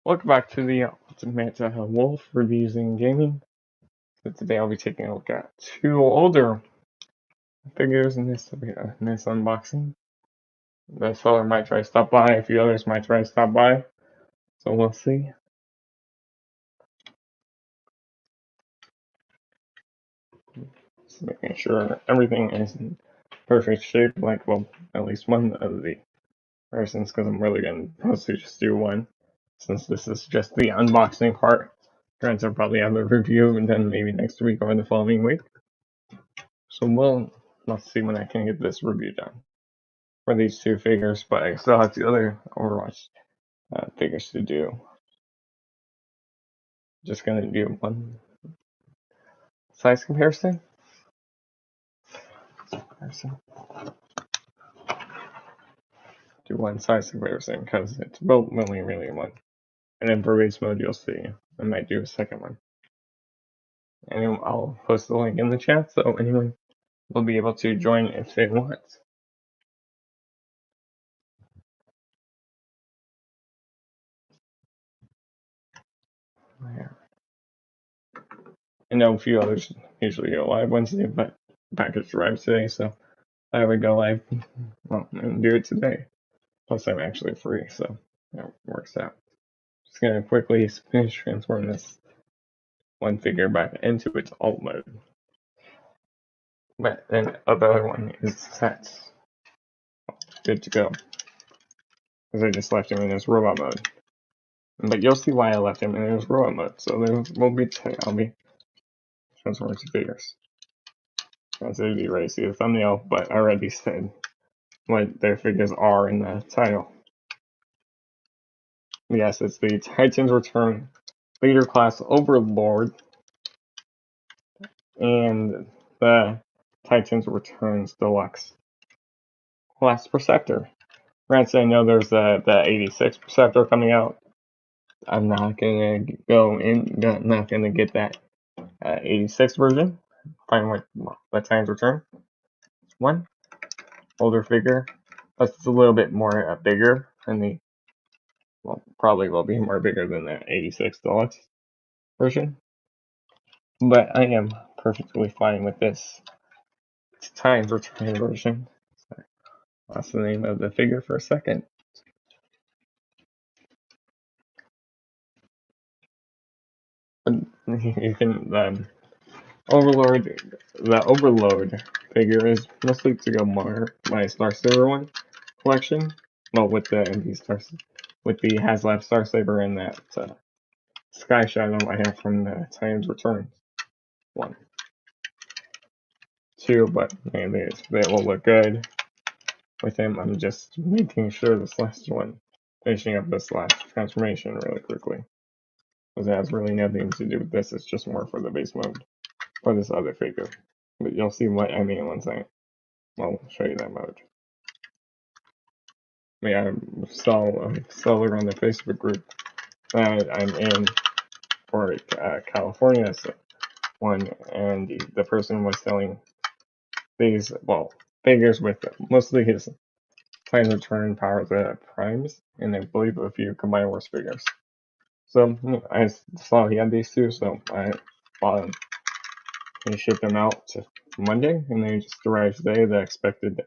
Welcome back to the Ultimate Wolf Reviews in Gaming. So today I'll be taking a look at two older figures in this unboxing. The seller might try to stop by, a few others might try to stop by, so we'll see. Just making sure everything is in perfect shape, like, well, at least one of the versions, because I'm really going to mostly just do one, since this is just the unboxing part. Granted, I'll probably have a review, and then maybe next week or the following week. So let's see when I can get this review done for these two figures, but I still have the other Overwatch figures to do. Just gonna do one size comparison. Do one size comparison because it's both really one. And then for race mode, you'll see I might do a second one. And I'll post the link in the chat so anyone will be able to join if they want. Yeah. I know a few others usually go live Wednesday, but package arrives today, so I would go live, well, and do it today. Plus, I'm actually free, so that works out. Just gonna quickly finish transforming this one figure back into its alt mode. But then the other one is set. Good to go. Because I just left him in his robot mode. But you'll see why I left him in his robot mode. So there will be I'll be transforming two figures. As it'd be ready to see the thumbnail, but I already said what their figures are in the title. Yes, it's the Titans Return Leader Class Overlord and the Titans Returns Deluxe Class Preceptor. Granted, I know there's the 86 Preceptor coming out. I'm not gonna not gonna get that 86 version. Fine with the Titans Return. One older figure. That's a little bit more bigger than the. Well, probably will be more bigger than the 86 Deluxe version. But I am perfectly fine with this Titans Return version. Sorry. That's the name of the figure for a second. You can the Overlord figure is mostly to go more my Star Saber one collection. Well, with the HasLab Star Saber and that Sky Shadow I have from the Titans Returns one. Two, but man, they will look good with him. I'm just making sure this last one, finishing up this last transformation really quickly. Because it has really nothing to do with this, it's just more for the base mode for this other figure. But you'll see what I mean once I'll show you that mode. I saw a seller on the Facebook group that I'm in for California one, and the person was selling these, well, figures with mostly his Titans Return Power the Primes, and I believe a few Combined Wars figures. So I saw he had these two, so I bought them. He shipped them out to Monday, and they just arrived today. The expected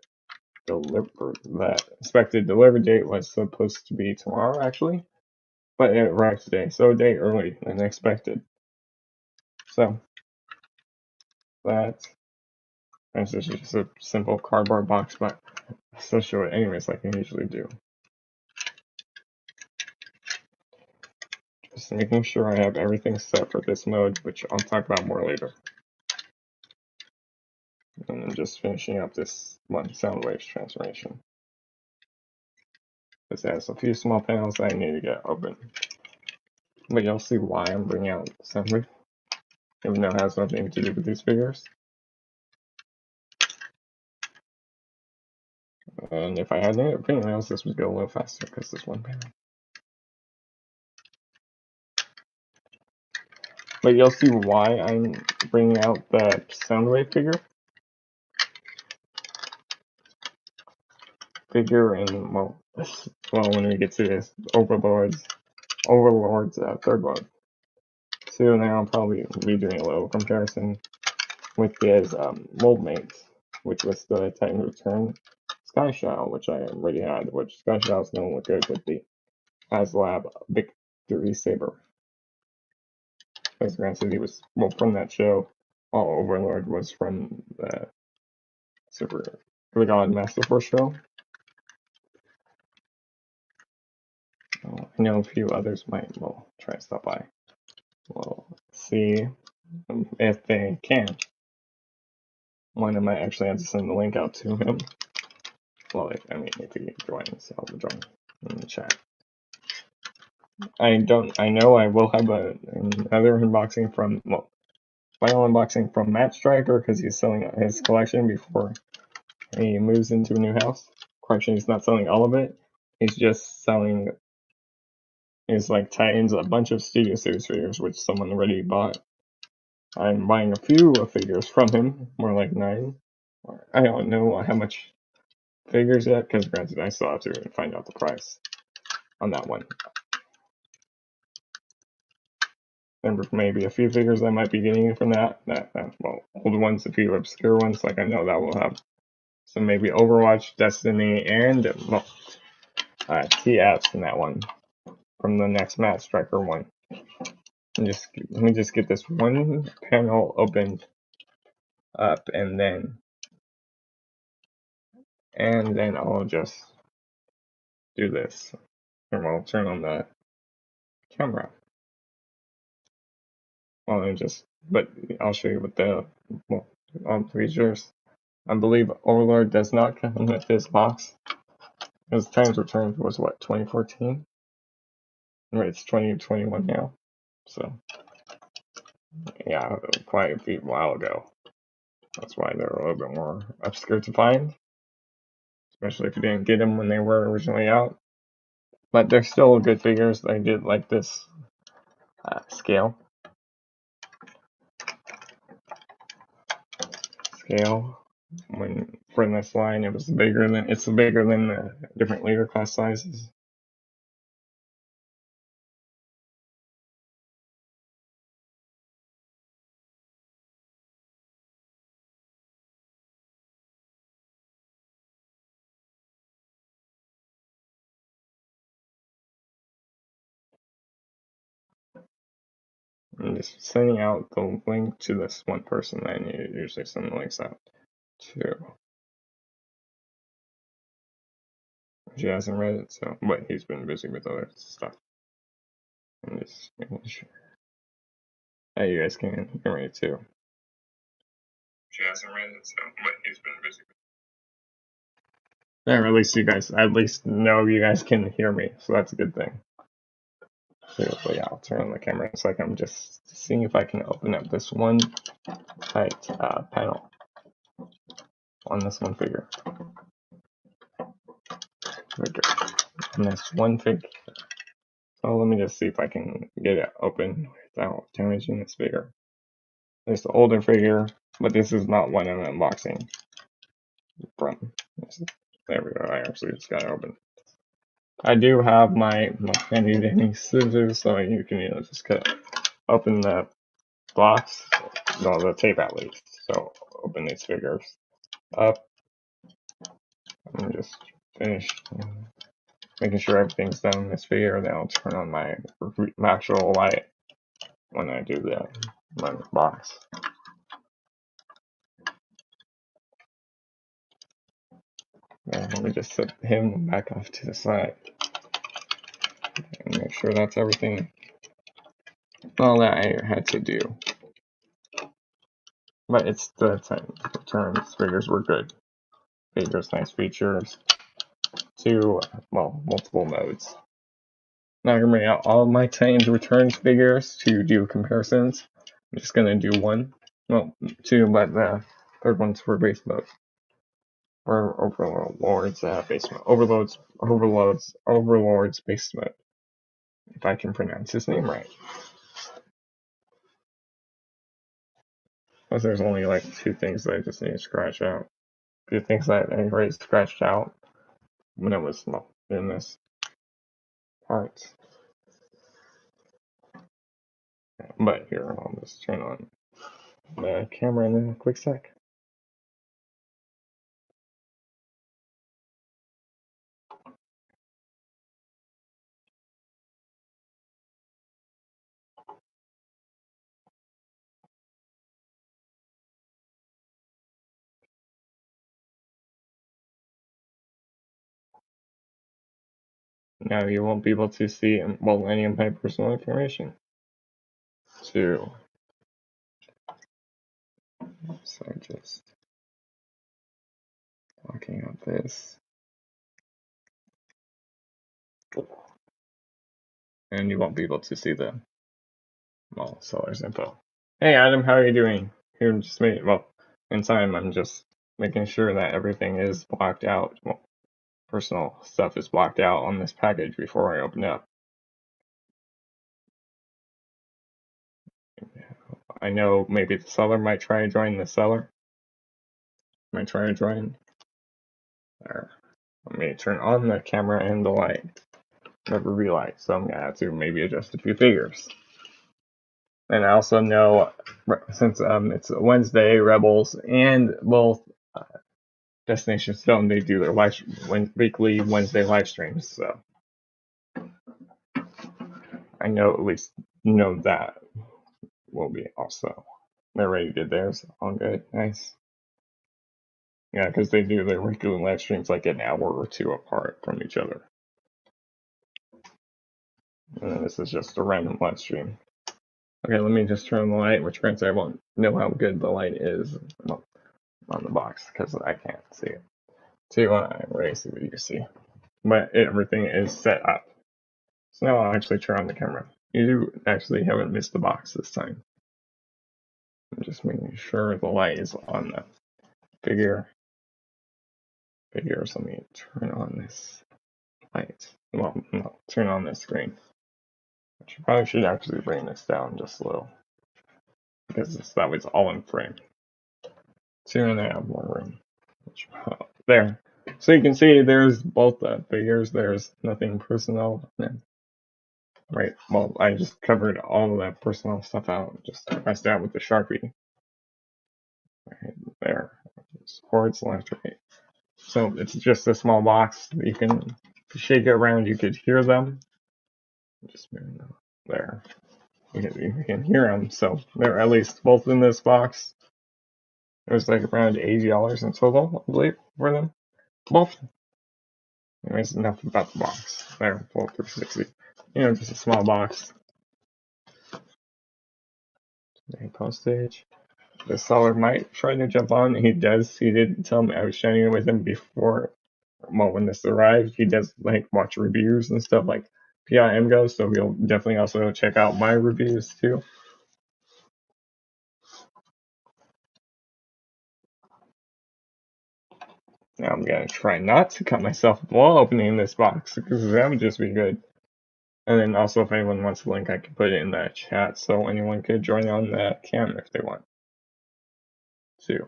delivery date was supposed to be tomorrow, actually, but it arrived today, so a day early than expected. So that's just a simple cardboard box, but I'll still show it anyways, like I usually do. Just making sure I have everything set for this mode, which I'll talk about more later. And then just finishing up this one sound waves transformation. This has a few small panels that I need to get open. But you'll see why I'm bringing out sound wave, even though it has nothing to do with these figures. And if I had any panels, this would go a little faster because there's one panel. But you'll see why I'm bringing out the Soundwave figure. And, well, when we get to this Overlords Overlord's third one. So now I'll probably be doing a little comparison with his mold mates, which was the Titan Return Sky Shadow, which I already had, which Sky Shadow is going to look good with the HasLab Victory Saber. As granted, he was, well, from that show, all Overlord was from the God Master Force show. I know a few others might, well, try to stop by. We'll see if they can. One, I might actually have to send the link out to him. Well, if he joins, I'll join in the chat. I know I will have another unboxing from, well, final unboxing from Matt Striker, because he's selling his collection before he moves into a new house. Correction, he's not selling all of it. He's just selling his, like, Titans, a bunch of Studio Series figures, which someone already bought. I'm buying a few figures from him, more like 9. I don't know how much figures yet, because granted, I still have to find out the price on that one. There maybe a few figures I might be getting from that. Well, old ones, a few obscure ones, like I know that will have some maybe Overwatch, Destiny, and, well, TFs in that one from the next Matt Striker one. Let me just get this one panel opened up, and then I'll just do this. And we'll turn on the camera. Well, but I'll show you what the, well, on features. I believe Overlord does not come with this box. His Times Returned was what, 2014? Right, it's 2021 now. So, yeah, quite a while ago. That's why they're a little bit more obscure to find, especially if you didn't get them when they were originally out. But they're still good figures. I did like this scale. When for this line, it's bigger than the different leader class sizes. I'm just sending out the link to this one person that I need to usually send the links out to. She hasn't read it, so, but he's been busy with other stuff. I'm just making sure that you guys can hear me too. She hasn't read it, so, but he's been busy with it. Or at least you guys, know you guys can hear me, so that's a good thing. So, yeah, I'll turn on the camera in a second. I'm just seeing if I can open up this one tight panel on this one figure. And this one figure. So let me just see if I can get it open without damaging this figure. There's the older figure, but this is not one I'm unboxing from. There we go. I actually just got it open. I do have my handy dandy scissors, so you can just cut open the box, no, the tape at least. So open these figures up. I'm just finished making sure everything's done in this figure. Then I'll turn on my actual light when I do my box. Let me just set him back off to the side and make sure that's everything, all that I had to do. But it's the Titan Returns figures were good. Figures, nice features. Multiple modes. Now I'm bring out all of my Titans Returns figures to do comparisons. I'm just gonna do one. Well, two, but the third one's for base mode. Or Overlords base mode. Overlords base mode. If I can pronounce his name right. Because there's only like 2 things that I just need to scratch out. 2 things that I already scratched out when it was in this part. But here, I'll just turn on the camera in a quick sec. Now you won't be able to see, well, any of my personal information. So just blocking out this. And you won't be able to see the, well, seller's info. Hey Adam, how are you doing? Here in just a minute. Well, in time, I'm just making sure that everything is blocked out. Well, personal stuff is blocked out on this package before I open it up. I know maybe the seller might try to join the seller. Might try to join. There. Let me turn on the camera and the light. Never realized, so I'm gonna have to maybe adjust a few figures. And I also know, since it's Wednesday, Rebels and both Destination Stone, they do their weekly Wednesday live streams, so I know at least that will be also. They already did theirs. All good. Nice. Yeah, because they do their weekly live streams like an hour or two apart from each other. And then this is just a random live stream. Okay, let me just turn on the light, which granted I won't know how good the light is on the box because I can't see it. So I'm ready to see what you see. But everything is set up. So now I'll actually turn on the camera. You actually haven't missed the box this time. I'm just making sure the light is on the figure. So let me turn on this light. Well, no, turn on this screen. I probably should actually bring this down just a little. Because that way it's all in frame. So and I have more room. There. So you can see there's both the figures. There's nothing personal. Right. Well, I just covered all of that personal stuff out. Just messed out with the Sharpie. Right there. Chords left, right. So it's just a small box. You can shake it around. You could hear them. Just there. You can hear them. So they're at least both in this box. There's like around $80 in total, I believe, for them. Both. Anyways, enough about the box. There, full 360. Just a small box. Postage. The seller might try to jump on. He did tell me I was sharing it with him before. Well, when this arrived, he does like watch reviews and stuff like PIM goes, so he'll definitely also check out my reviews too. Now I'm gonna try not to cut myself while opening this box because that would just be good. And then also, if anyone wants the link, I can put it in that chat so anyone could join on that cam if they want to.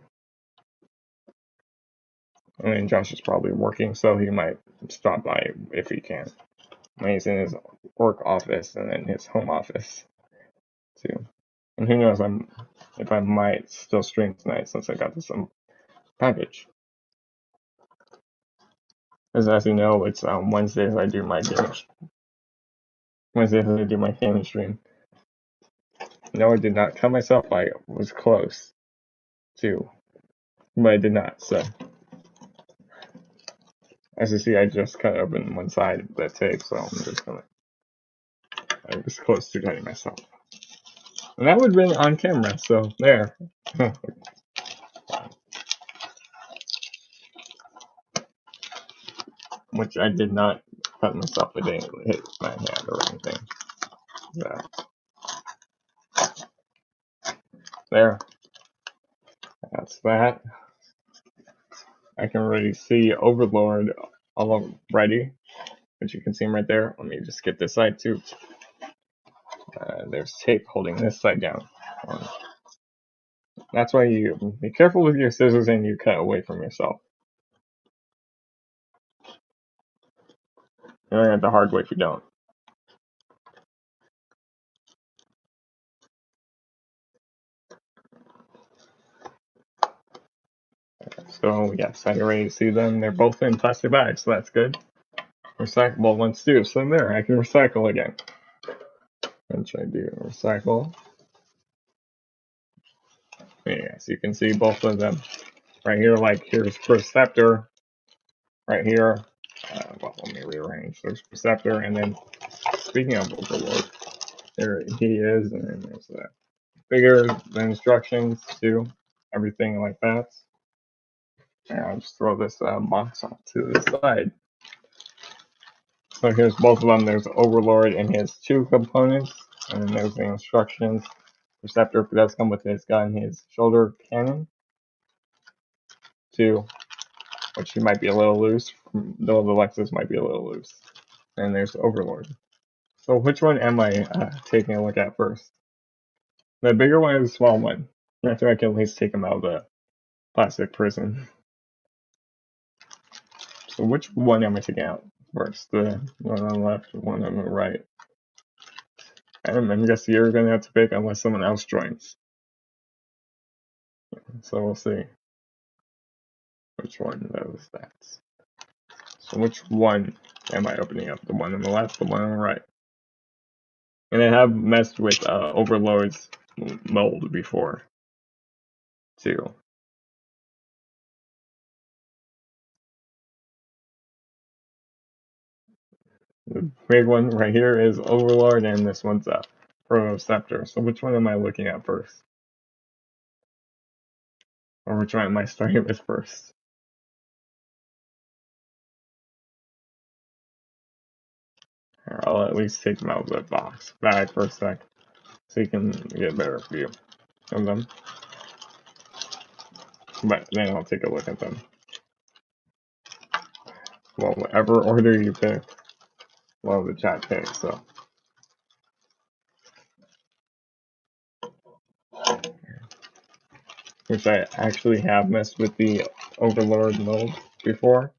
I mean, Josh is probably working, so he might stop by if he can. He's in his work office and then his home office too. And who knows, if I might still stream tonight since I got this package. As you know, it's Wednesdays I do my gaming. Wednesdays I do my gaming stream. No, I did not cut myself. I was close to, but I did not. So, as you see, I just cut open one side of the tape, so I was close to cutting myself. And that would have been on camera, so there. Which I did not cut myself. It didn't hit my hand or anything. So, there. That's that. I can already see Overlord already, which you can see him right there. Let me just get this side too. There's tape holding this side down. That's why you be careful with your scissors and you cut away from yourself. You're gonna have the hard way if you don't. So yes, I already see them. They're both in plastic bags, so that's good. Recyclable ones too. So there, I can recycle again. And try to do recycle. Yeah, so you can see both of them right here. Like here's preceptor right here. Well, let me rearrange. There's preceptor, and then speaking of Overlord, there he is, and then there's the figure, the instructions too, everything like that. And I'll just throw this box off to the side. So here's both of them. There's Overlord and his 2 components, and then there's the instructions. Preceptor does come with his gun, his shoulder cannon, too, which might be a little loose, though the Lexus might be a little loose. And there's Overlord. So which one am I taking a look at first? The bigger one or the small one? After I can at least take him out of the plastic prison. So which one am I taking out first? The one on the left, one on the right. I'm guessing you're going to have to pick unless someone else joins. So we'll see which one does that. So which one am I opening up? The one on the left, the one on the right? And I have messed with Overlord's mold before, too. The big one right here is Overlord, and this one's preceptor. So which one am I looking at first? Or which one am I starting with first? Here, I'll at least take them out of the box bag for a sec, so you can get a better view of them. But then I'll take a look at them. Well, whatever order you pick, well, the chat picks, so. Which I actually have messed with the Overlord mold before.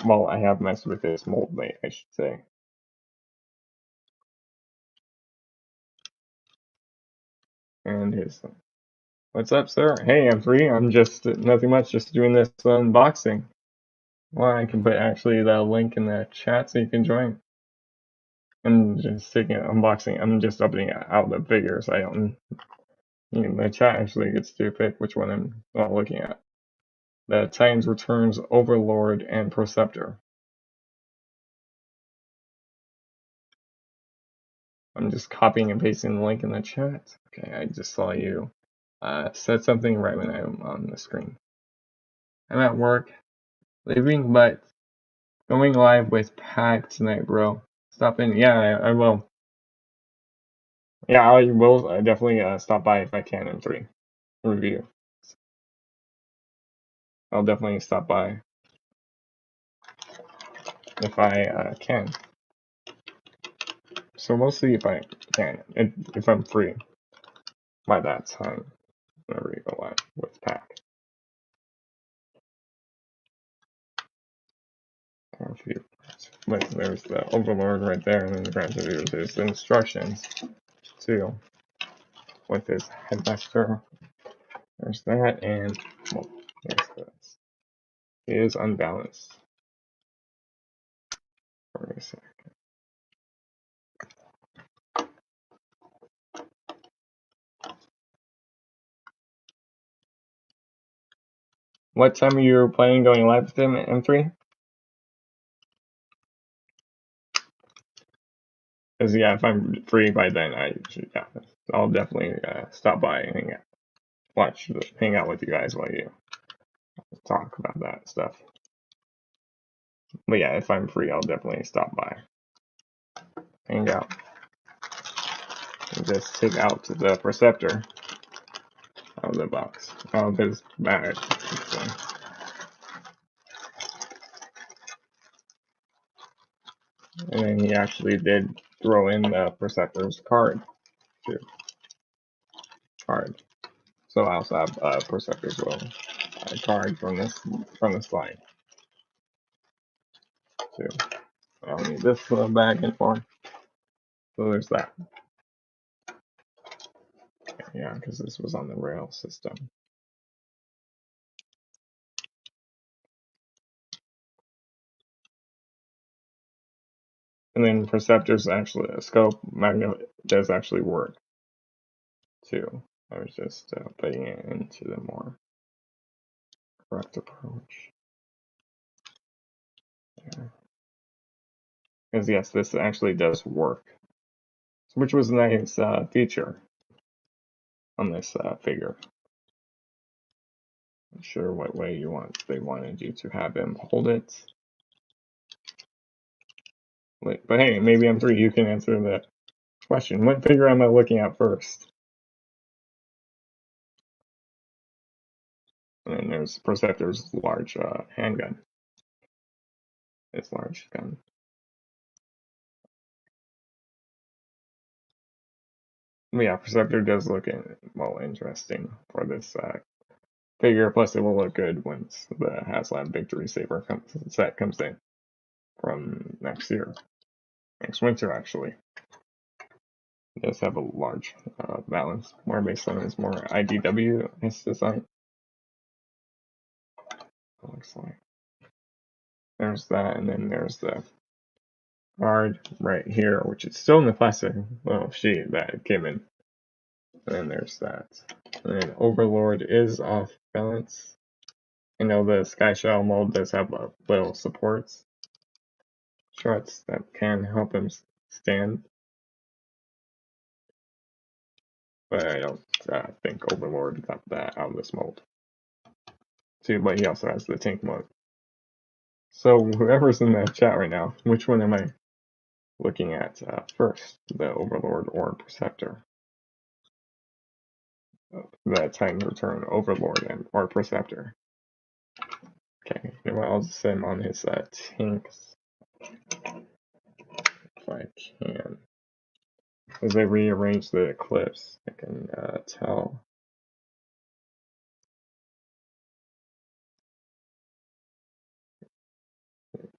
Well, I have messed with this mold mate, I should say. And his, what's up, sir? Hey, I'm free. I'm just nothing much, just doing this unboxing. Well, I can put actually the link in the chat so you can join. I'm just taking an unboxing. I'm just opening out the figures. I don't. The chat actually gets to pick which one I'm not looking at. The Titans Returns Overlord and Preceptor. I'm just copying and pasting the link in the chat. Okay, I just saw you said something right when I'm on the screen. I'm at work, leaving, but going live with Pack tonight, bro. Stop in. Yeah, I will. Yeah, I will definitely stop by if I can in 3 review. I'll definitely stop by if I can. So we'll see if I can, if I'm free by that time, whenever you go live with Pack. But there's the Overlord right there, and then granted there's the instructions too with his headmaster. There's that, and well, there's this. He is unbalanced. For a sec. What time are you planning on going live with him at M3? Because yeah, if I'm free by then, I'll definitely stop by and hang out with you guys while you talk about that stuff. But yeah, if I'm free, I'll definitely stop by, hang out, and just take out the preceptor out of the box, out of his bag. And then he actually did throw in the preceptor's card too. So I also have preceptor's card from this line too. don't need this bag anymore. So there's that. Yeah, because this was on the rail system. And then preceptor's actually a scope magnet does actually work too. I was just putting it into the more correct approach. Because yes, this actually does work, which was a nice feature on this figure. Not sure what way they wanted you to have him hold it. But hey, maybe M3, you can answer the question. What figure am I looking at first? And then there's Preceptor's large handgun. It's large gun. But yeah, Preceptor does look interesting for this figure. Plus, it will look good once the HasLab Victory Saber set comes in from next year. Next winter, actually. It does have a large balance, more based on its more IDW design. It looks like. There's that, and then there's the card right here, which is still in the plastic little sheet that it came in. And then there's that. And then Overlord is off balance. I know the Sky Shell mold does have little supports, struts that can help him stand. But I don't think Overlord got that out of this mold. See, but he also has the tank mode. So whoever's in the chat right now, which one am I looking at first? The Overlord or Preceptor? The Titan Return Overlord or Preceptor. Okay, I'll just set him on his tanks if I can. As I rearrange the clips, I can tell.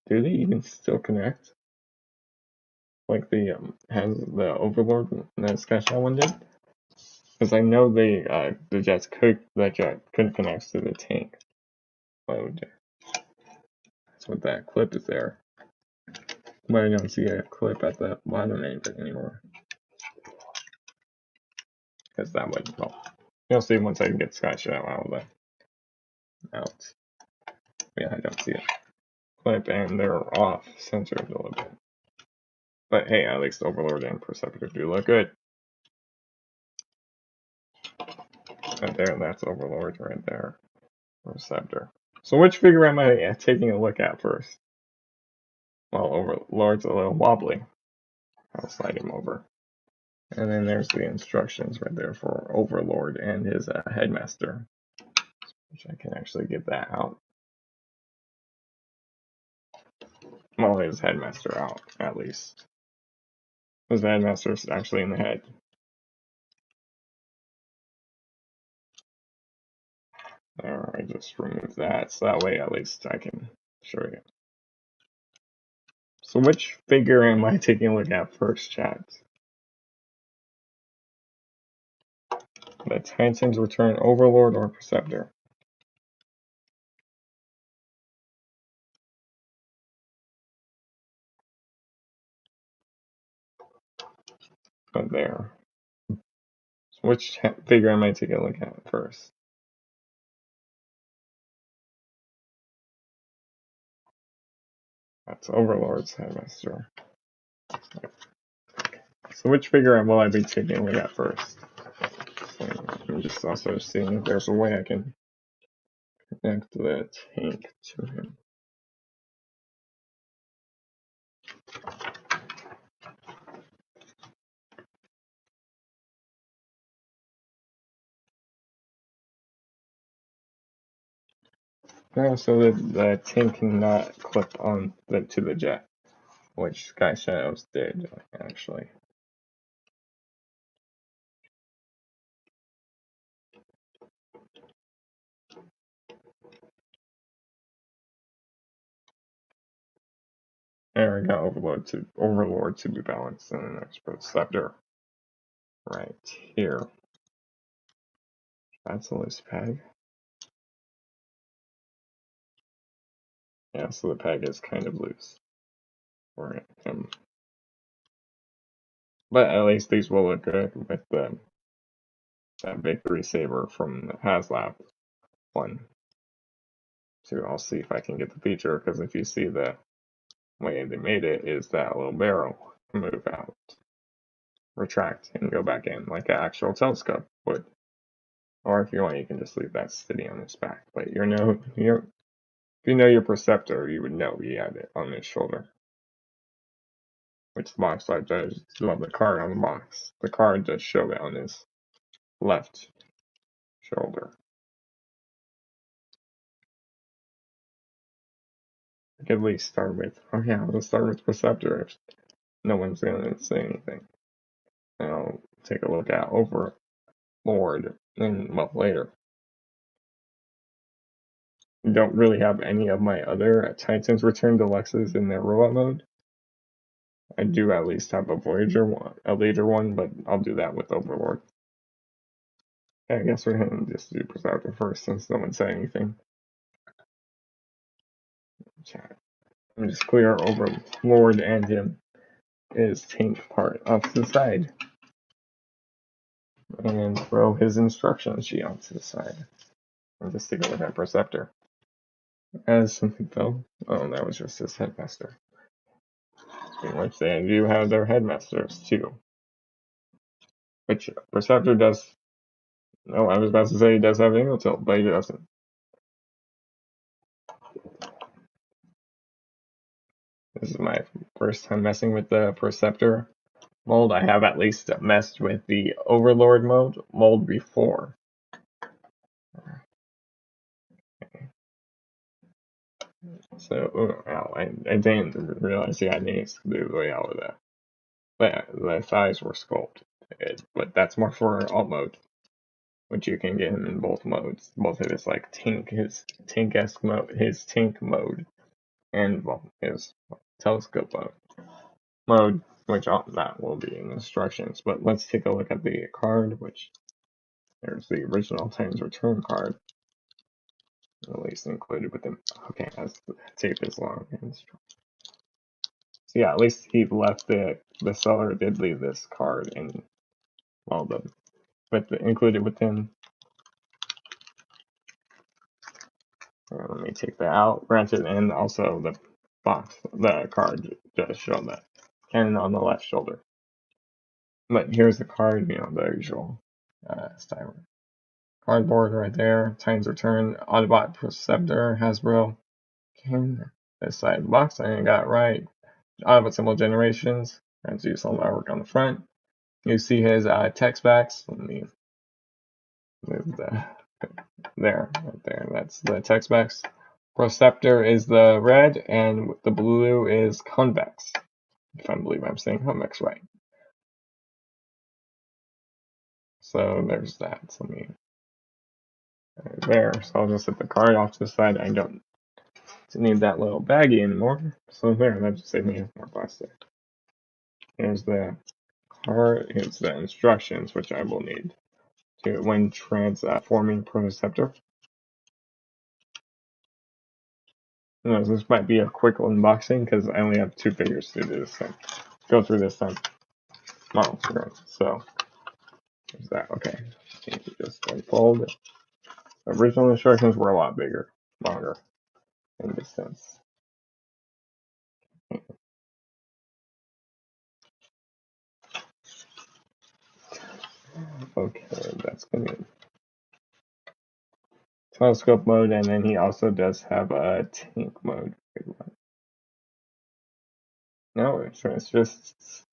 Do they even still connect? Like the has the Overlord and the Sky Shell one did? Because I know the jet could connect to the tank mode. That's what that clip is there. But I don't see a clip at the bottom anymore. Because that would, well, you'll see once I get Sky Shell out. Yeah, I don't see a clip, and they're off centered a little bit. But hey, at least Overlord and Preceptor do look good. Right there, that's Overlord right there. Preceptor. So which figure am I taking a look at first? Well, Overlord's a little wobbly. I'll slide him over. And then there's the instructions right there for Overlord and his headmaster, which I can actually get that out. Well, his headmaster out, at least. His headmaster's actually in the head. There, I just removed that, so that way at least I can show you. So which figure am I taking a look at first, chat? The Titans Return Overlord or Preceptor? But there. So which figure am I taking a look at first? That's Overlord's headmaster. So which figure will I be taking a look at first? So I'm just also seeing if there's a way I can connect the tank to him. So the tank cannot clip on to the jet, which Sky Shadows did actually. There we go, Overlord to be balanced, and the next preceptor right here. That's a loose peg. Yeah, so the peg is kind of loose for him. But at least these will look good with that victory saber from the HasLab one. So I'll see if I can get the feature, because if you see the way they made it is that little barrel move out, retract, and go back in like an actual telescope would. Or if you want, you can just leave that sitting on his back. But if you know your preceptor, you would know he had it on his shoulder. Which the box art does. Love the card on the box. The card does show it on his left shoulder. I could at least start with, oh yeah, let's start with preceptor if no one's gonna say anything. And I'll take a look at Overlord later. Don't really have any of my other Titans Return Deluxes in their robot mode. I do at least have a Voyager one, a later one, but I'll do that with Overlord. I guess we're gonna just do Preceptor first since no one said anything. Chat. I'm just clear Overlord and his tank part off to the side. And throw his instruction sheet onto the side. And just take a look at Preceptor. As something fell. Oh, that was just his headmaster. In which they do have their headmasters too. Which Preceptor does. No, I was about to say he does have angle tilt, but he doesn't. This is my first time messing with the Preceptor mold. I have at least messed with the Overlord mold before. So, I didn't realize he had any exclusively out of that. But the thighs were sculpted. But that's more for alt mode, which you can get him in both modes. Both of his like his tank-esque mode, his tank mode, and his telescope mode, which that will be in instructions. But let's take a look at the card, which there's the original Titans Return card, at least included with them. Okay, as the tape is long. So yeah, at least he left the seller did leave this card in included with him. Let me take that out. Granted, and also the card does show that cannon on the left shoulder. But here's the card, the usual style. Cardboard right there. Titans Return, Autobot Preceptor, Hasbro. This side of the box, I got it right. Autobot symbol generations. Let's do some artwork on the front. You see his text backs. Let me move right there. That's the text backs. Preceptor is the red, and the blue is convex. If I believe I'm saying convex right. So there's that. So there. So I'll just set the card off to the side. I don't need that little baggie anymore. So there, that just saved me more plastic. Here's the card. Here's the instructions, which I will need when transforming Preceptor. This might be a quick unboxing because I only have 2 figures to do this thing. Go through this time. Model screen. So there's that. Okay. You just unfold it. The original instructions were a lot longer in this sense. Okay, that's good. Telescope mode, and then he also does have a tank mode. No, it's just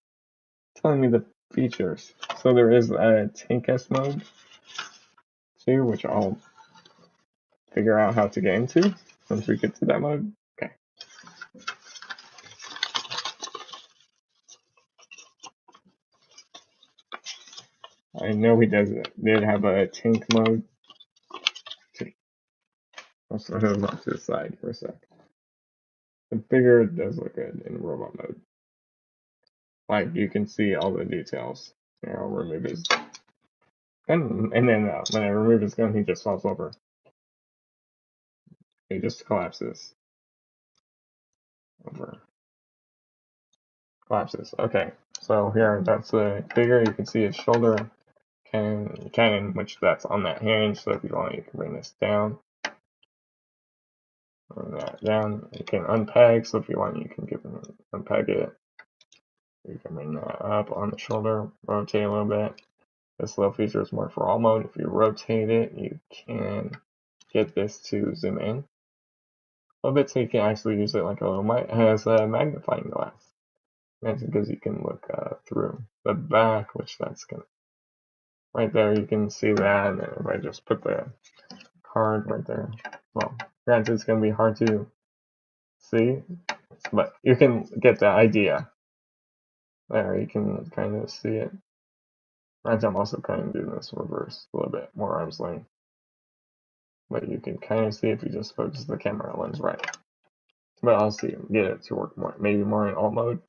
telling me the features. So there is a tank-esque mode too, which I'll figure out how to get into once we get to that mode. Okay. I know he did have a tank mode. Let's put him off to the side for a sec. The figure does look good in robot mode. Like, you can see all the details. You know, remove his gun, and then when I remove his gun, he just falls over. He just collapses. Collapses. Okay, so here, that's the figure. You can see his shoulder cannon, which that's on that hinge. So if you want, you can bring this down. Bring that down. You can unpeg. So if you want, you can unpeg it. You can bring that up on the shoulder. Rotate a little bit. This little feature is more for all mode. If you rotate it, you can get this to zoom in a little bit, so you can actually use it like a little as a magnifying glass. That's because you can look through the back, which that's gonna right there. You can see that, and then if I just put the card right there, well, granted it's gonna be hard to see, but you can get the idea. There, you can kind of see it. I'm also kind of doing this reverse a little bit more arm's length. But you can kind of see if you just focus the camera lens right. But I'll see, get it to work more, maybe more in alt mode.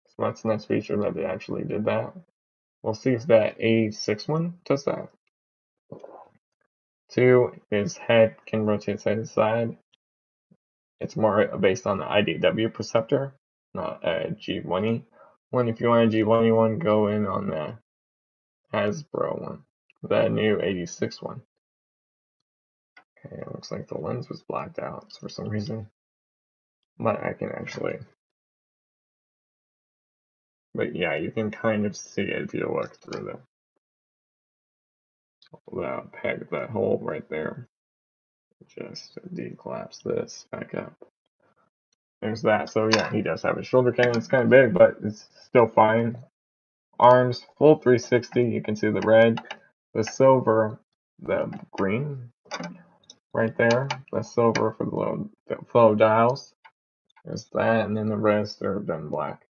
So that's the next feature that they actually did that. We'll see if that A6 one does that. 2, his head can rotate side to side. It's more based on the IDW preceptor, not a G1E one. If you want a G1E one, go in on the Hasbro one, the new 86 one. Okay, it looks like the lens was blacked out for some reason. But I can actually, but yeah, you can kind of see it if you look through the peg, that hole right there. Just decollapse this back up. There's that. So yeah, he does have a shoulder cannon. It's kind of big, but it's still fine. Arms, full 360. You can see the red, the silver, the green right there. The silver for the flow dials. There's that, and then the rest are done black.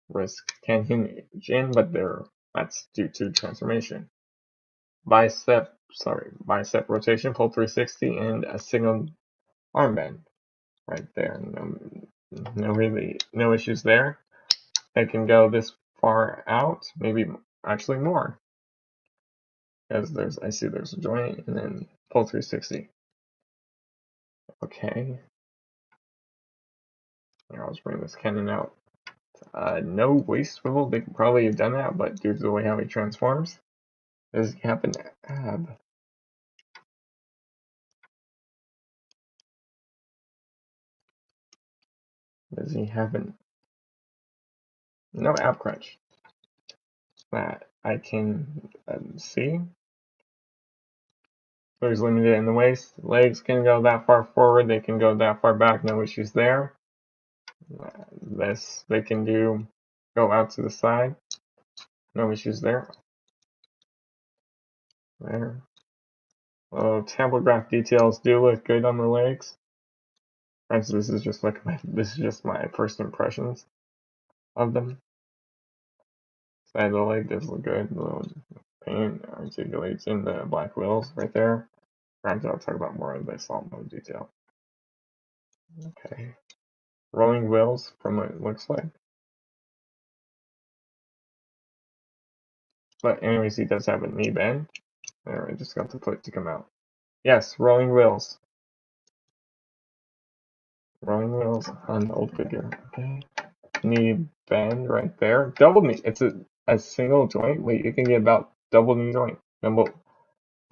Wrists can hinge in, but that's due to transformation. Bicep rotation, pull 360, and a single armband right there. No issues there. It can go this far out, maybe actually more, because I see there's a joint, and then pull 360. Okay. Here, I'll just bring this cannon out. No waist swivel. They could probably have done that, but due to the way how he transforms, does he happen to have? Does he have no ab crunch that I can see? So he's limited in the waist. Legs can go that far forward. They can go that far back. No issues there. This they can go out to the side. No issues there. There. Oh, tabletograph details do look good on the legs. This is just my first impressions of them. Side of the leg does look good. The little paint articulates in the black wheels right there. I'll talk about more of this alt mode detail. Okay. Rolling wheels from what it looks like. But anyways, he does have a knee bend. There, I just got the foot to come out. Yes, rolling wheels. Rolling wheels on the old figure. Okay. Knee bend right there. Double knee. It's a single joint. Wait, you can get about double knee joint.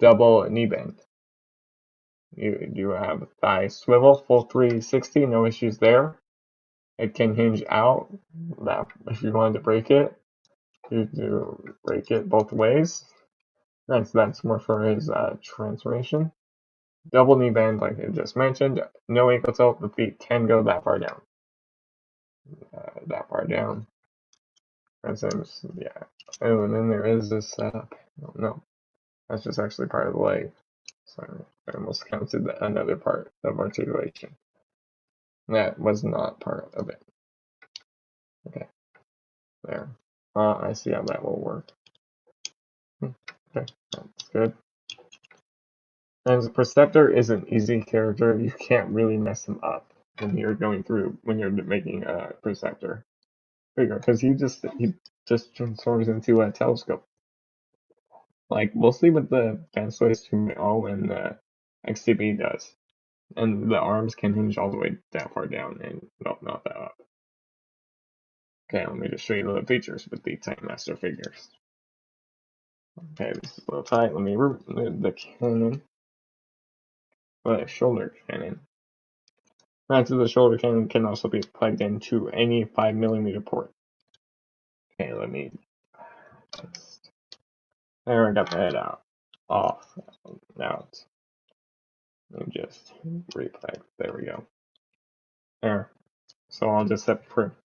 Double knee bend. You do have thigh swivel, full 360, no issues there. It can hinge out. That if you wanted to break it, you do break it both ways. That's more for his transformation. Double knee bend, like I just mentioned. No ankle tilt. The feet can go that far down. That far down. Yeah. Oh, and then there is this setup. No, that's just actually part of the leg. Sorry, I almost counted another part of articulation. That was not part of it. Okay, there. I see how that will work. Okay, that's good. And the preceptor is an easy character. You can't really mess him up. when you're making a preceptor figure, because he just transforms into a telescope. Like we'll see what the fast ways to all and the XTB does. And the arms can hinge all the way that far down and not that up. Okay, let me just show you the features with the Titan Master figures. Okay, this is a little tight. Let me remove the cannon. The shoulder cannon. Granted, the shoulder cannon can also be plugged into any 5mm port. Okay, let me just. There, I got the head out. Off. Out. Let me just replug. There we go. There. So I'll just set preceptor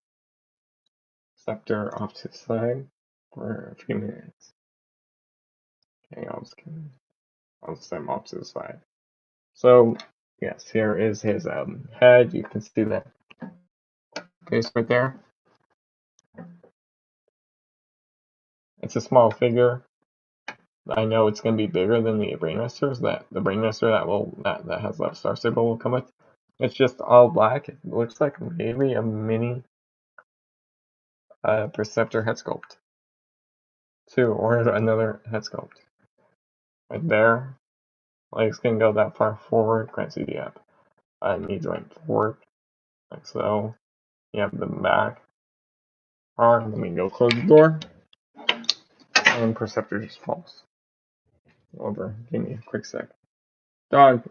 off to the side for a few minutes. Okay, I'll set him off to the side. So, yes, here is his head. You can see that face right there. It's a small figure. I know it's going to be bigger than the Brainmasters. The Brainmaster that has that star symbol will come with. It's just all black. It looks like maybe a mini Preceptor head sculpt. Or another head sculpt. Right there. Legs can go that far forward. Can't see the app. Knees went forward. Like so. You have the back arm. Let me go close the door. And Preceptor just falls over. Give me a quick sec. Dog!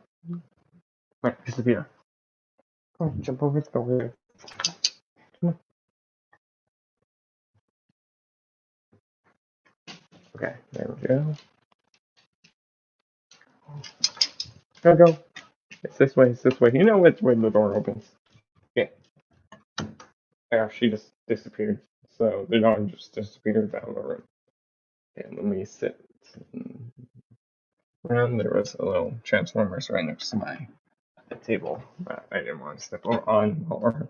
Wait, disappear. Oh, jump over the door. Come on. Okay, there we go. Go. It's this way, You know which way the door opens. Okay. There, she just disappeared. So the dog just disappeared down the room. And let me sit around. There was a little Transformers right next to my table that I didn't want to step on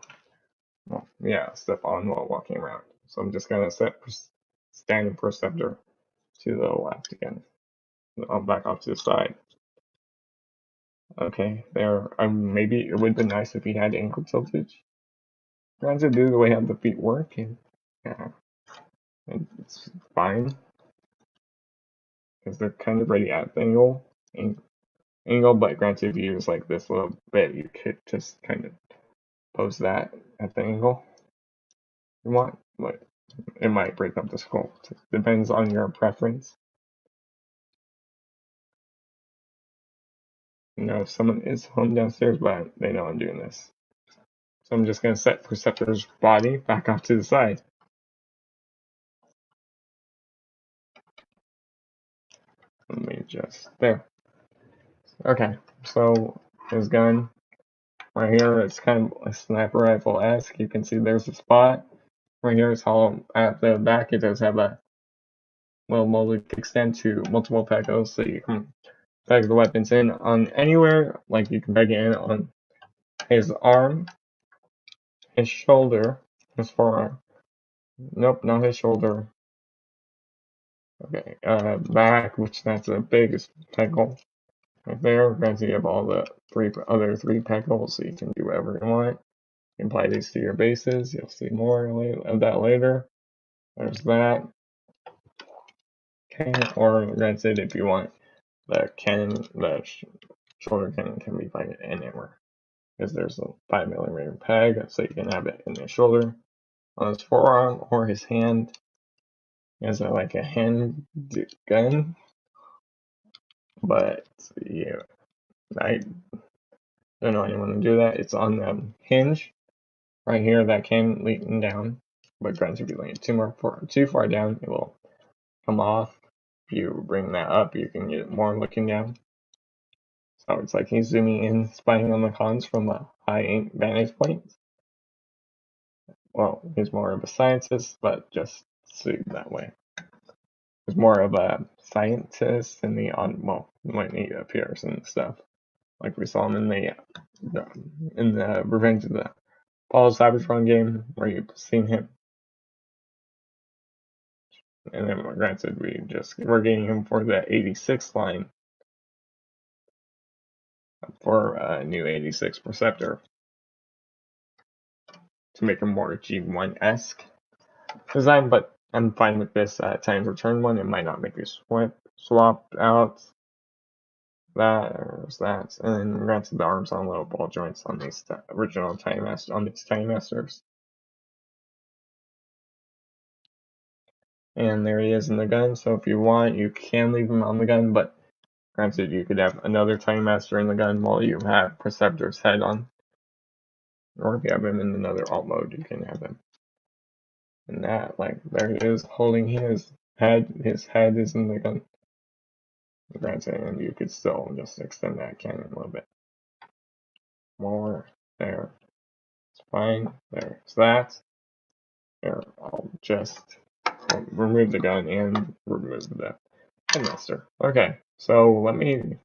step on while walking around. So I'm just gonna set standing Preceptor to the left again. I'll back off to the side. Okay, there. Maybe it would be nice if he had ankle tiltage. Granted, due to the way how the feet work, and yeah, it's fine because they're kind of ready at the angle. But granted, if you use like this little bit, you could just kind of pose that at the angle you want, but it might break up the sculpt. Depends on your preference. You know, if someone is home downstairs, but they know I'm doing this. So I'm just going to set Preceptor's body back off to the side. Let me just, there. Okay, so his gun right here, it's kind of a sniper rifle-esque. You can see there's a spot. Right here is hollow. At the back, it does have a little molded kickstand to multiple pegos, so you can peg the weapons in on anywhere. Like you can peg it in on his arm, his shoulder, his forearm. Nope, not his shoulder. Okay, back, which that's the biggest peg hole. Right there, granted you have all the other three peg holes, so you can do whatever you want. You can apply these to your bases. You'll see more of that later. There's that. Okay, or granted, if you want the cannon, the shoulder cannon can be applied anywhere, because there's a 5mm peg, so you can have it in your shoulder, on his forearm, or his hand. He has like a hand gun, but yeah, I don't know anyone to do that. It's on the hinge right here that can lean down, but granted, if you lean it too far down, it will come off. If you bring that up, you can get more looking down. So it's like he's zooming in, spying on the cons from a high vantage point. Well, he's more of a scientist, but just see that way. He's more of a scientist in when he appears and stuff. Like we saw him in the Revenge of the Paul Cybertron game, where you've seen him. And then granted, we're getting him for the 86 line for a new 86 Preceptor. to make a more G1-esque design, but I'm fine with this times return one. It might not make you swap out that or that, and then granted the arms on little ball joints on these original Tiny Masters. And there he is in the gun, so if you want, you can leave him on the gun, but granted, you could have another Tiny Master in the gun while you have Preceptor's head on. Or if you have him in another alt mode, you can have him. And that, like, there he is holding his head is in the gun. Granted, and you could still just extend that cannon a little bit more. There. It's fine. There's that. There, I'll just remove the gun and remove the headmaster. Okay, so let me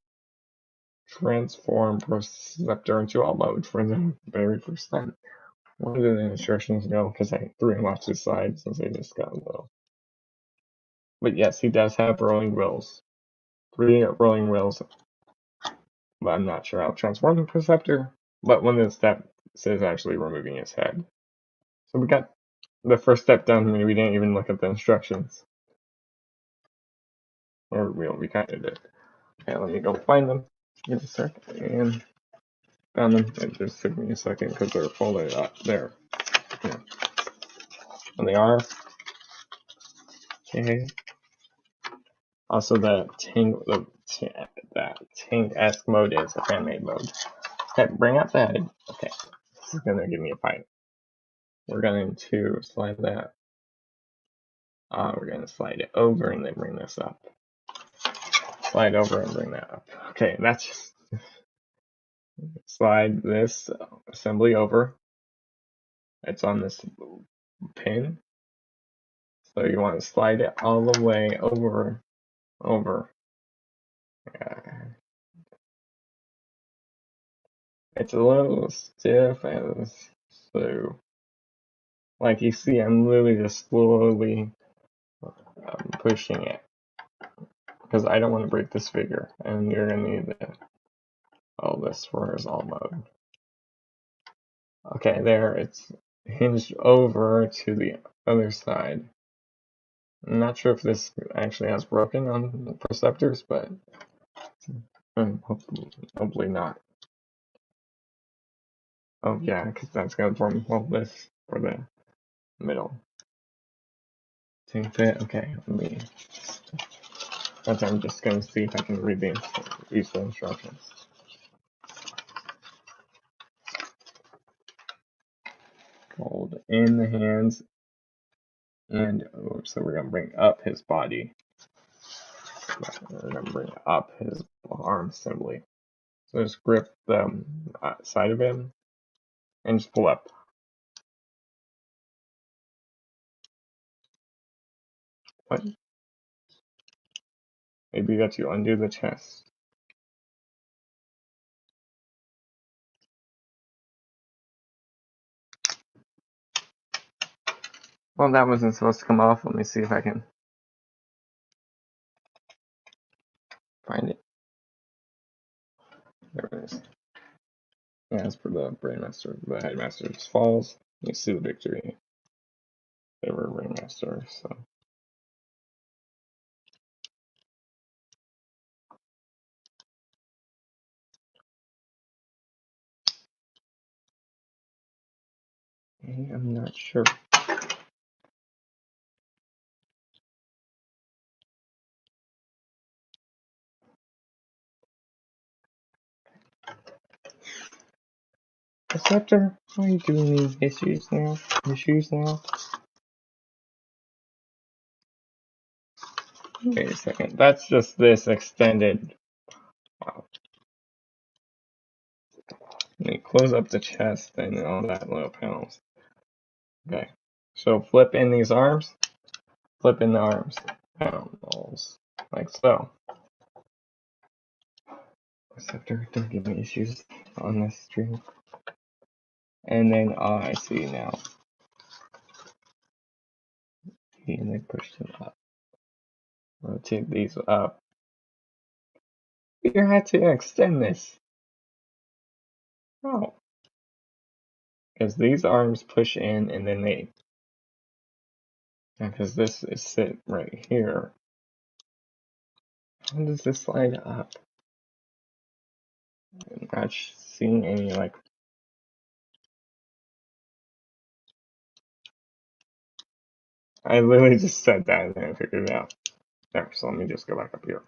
transform Preceptor into alt mode for the very first time. Where did the instructions go? Because I threw him off to the side since I just got low. But yes, he does have rolling wheels. 3 rolling wheels. But I'm not sure how to transform the Preceptor. But one of the steps is actually removing his head. So we got the first step done. We didn't even look at the instructions. Or we kind of did. Okay, let me go find them. Give a sec. And found them. It just took me a second because they're folded up there. Yeah. And they are. Okay. Also, that tank-esque mode is a fan-made mode. Okay, bring up the head. Okay, this is gonna give me a fight. We're going to slide that. We're gonna slide it over and then bring this up. Slide over and bring that up. Okay, that's just slide this assembly over. It's on this pin. So you want to slide it all the way over. It's a little stiff, so like you see, I'm literally just slowly pushing it because I don't want to break this figure, and you're gonna need all this for his alt mode. Okay, there, it's hinged over to the other side. I'm not sure if this actually has broken on the Preceptors, but hopefully not. Oh yeah, because that's gonna form all this for the middle. Tank fit. Okay, let me. I'm just gonna see if I can read the useful instructions. Hold in the hands, and so we're gonna bring up his body. We're gonna bring up his arm assembly. So just grip the side of him and just pull up. What? Maybe you got to undo the chest. Well, that wasn't supposed to come off. Let me see if I can find it. There it is. Yeah, as for the Brainmaster, the Headmaster just falls. You see the victory. They were Brainmaster, so. I'm not sure. Preceptor, are you doing these issues now? Wait a second, that's just this extended. Wow. Let me close up the chest and all that little panels. Okay, so flip in these arms, flip in the arms panels, like so. Preceptor, don't give me issues on this stream. And then I see now. And then push them up. Rotate these up. You had to extend this. Oh. because these arms push in and then they, because this is sit right here. How does this slide up? I'm not seeing any like. I literally just said that and then I figured it out. There, so let me just go back up here.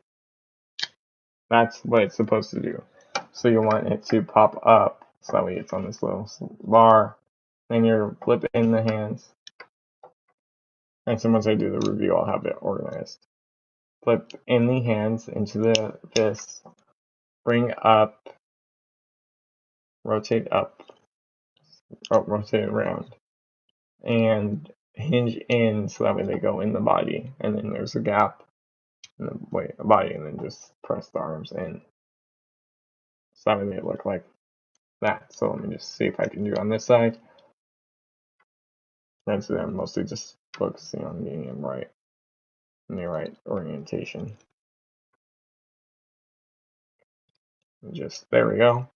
That's what it's supposed to do. So you want it to pop up, so that way it's on this little bar. Then you're flipping the hands. And so once I do the review, I'll have it organized. Flip in the hands into the fist. Bring up. Rotate up. Oh, rotate around. And hinge in so that way they go in the body. And then there's a gap in the body, and then just press the arms in. So that way they look like that. So let me just see if I can do on this side. And so I'm mostly just focusing on getting them right in the right orientation. And just there we go.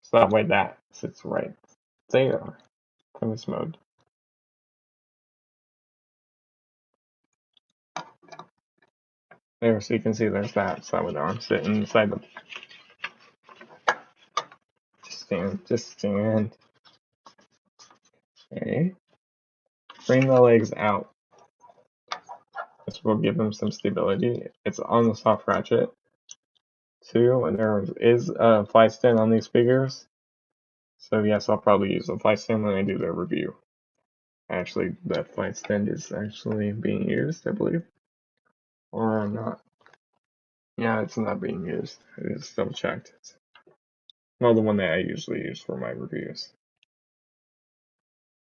So that way that sits right there for this mode. There, so you can see there's that. So that way the arms sit inside the. Just stand. Okay. Bring the legs out. This will give them some stability. It's on the soft ratchet. 2, and there is a fly stand on these figures. So yes, I'll probably use a fly stand when I do the review. Actually, that fly stand is actually being used, I believe. Or not. Yeah, it's not being used. I just double checked. Well, the one that I usually use for my reviews.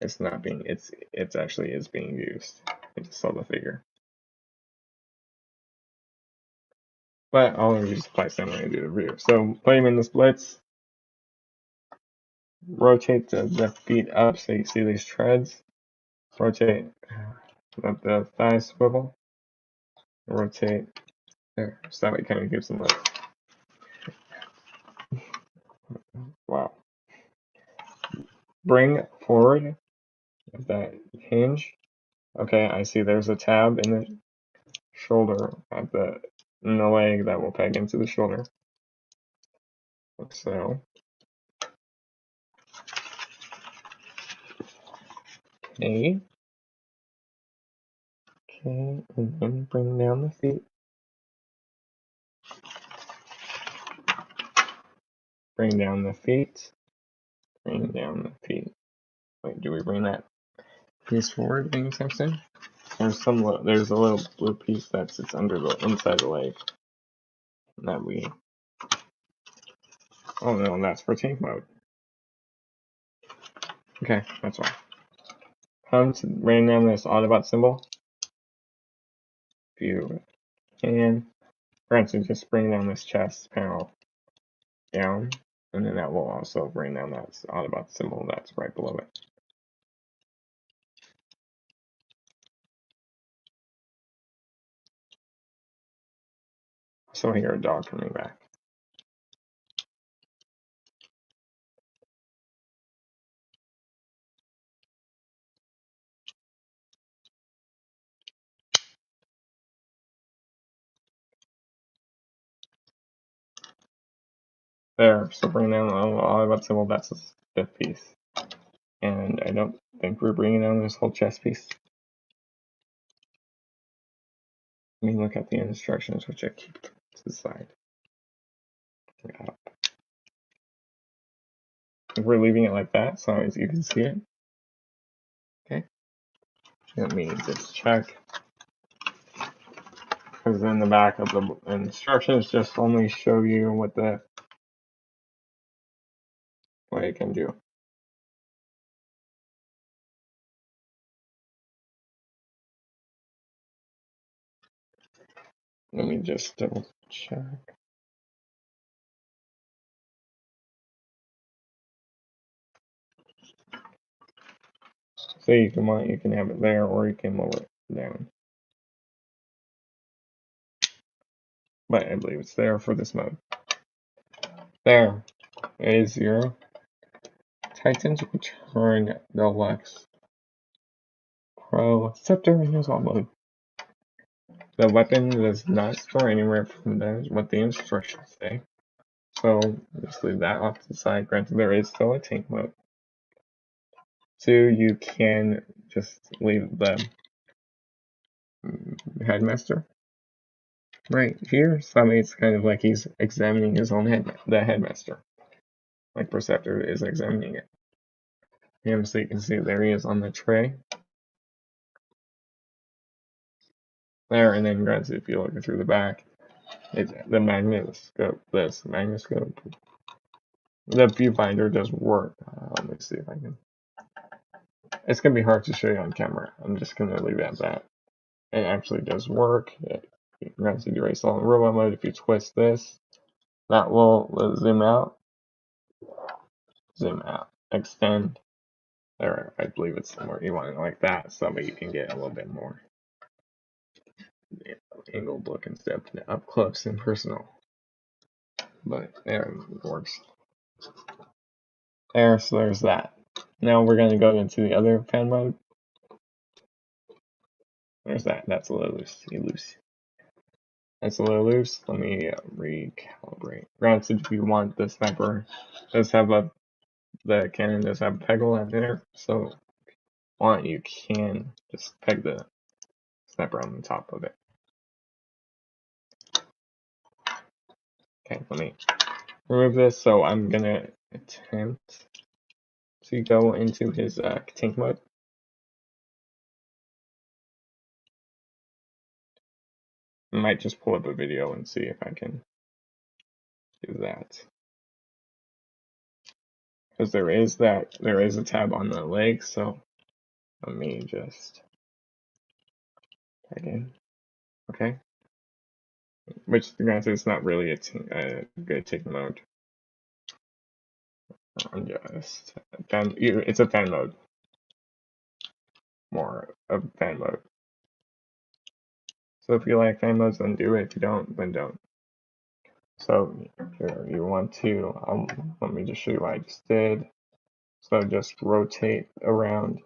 It's not being, it's actually is being used. I just saw the figure. But I'll use the fly stand when I do the review. So put him in the splits. Rotate the feet up so you see these treads. Rotate, let the thighs swivel. Rotate there. So that way it kind of gives them a. Wow. Bring forward that hinge. Okay, I see there's a tab in the shoulder in the leg that will peg into the shoulder. Like so. Okay. Okay, and then bring down the feet. Bring down the feet. Bring down the feet. Wait, do we bring that piece forward anytime soon? There's a little blue piece that sits under the inside of the leg. That we. Oh no, that's for tank mode. Okay, that's why. Come to bring down this Autobot symbol. If you can, for instance, just bring down this chest panel down, and then that will also bring down that Autobot symbol that's right below it. So I hear a dog coming back. There, so bring down the Autobot symbol, that's the fifth piece. And I don't think we're bringing down this whole chest piece. Let me look at the instructions, which I keep to the side. Up. If we're leaving it like that, so as you can see it. Okay. Let me just check. Because in the back of the instructions just only show you what it can do. Let me just double check. So you can have it there, or you can lower it down. But I believe it's there for this mode. There is your Titans Return Deluxe Preceptor in his mode. The weapon does not store anywhere from what the instructions say. So just leave that off to the side. Granted, there is still a tank mode. 2, you can just leave the headmaster right here. So it's kind of like he's examining his own the headmaster. Like Preceptor is examining it. So you can see there he is on the tray. There, and then granted, if you look through the back, it's the magnetoscope. This magnetoscope. The viewfinder does work. Let me see if I can. It's gonna be hard to show you on camera. I'm just gonna leave it at that. It actually does work. Granted, erase all in robot mode. If you twist this, that will zoom out, extend. There, I believe it's somewhere you want it like that, so that you can get a little bit more angled look instead of up close and personal. But there it works. There, so there's that. Now we're going to go into the other fan mode. There's that. That's a little loose. That's a little loose. Let me recalibrate. Granted, if you want the sniper, the cannon does have a peggle out there, so if you want, you can just peg the sniper on the top of it. Okay, let me remove this. So I'm gonna attempt to go into his tank mode. I might just pull up a video and see if I can do that. Because there is a tab on the leg, so let me just tag in. Okay. Which granted it's not really a good tank mode. I'm just it's a fan mode. More of fan mode. So if you like fan modes, then do it. If you don't, then don't. So here you want to, let me just show you what I just did. So just rotate around.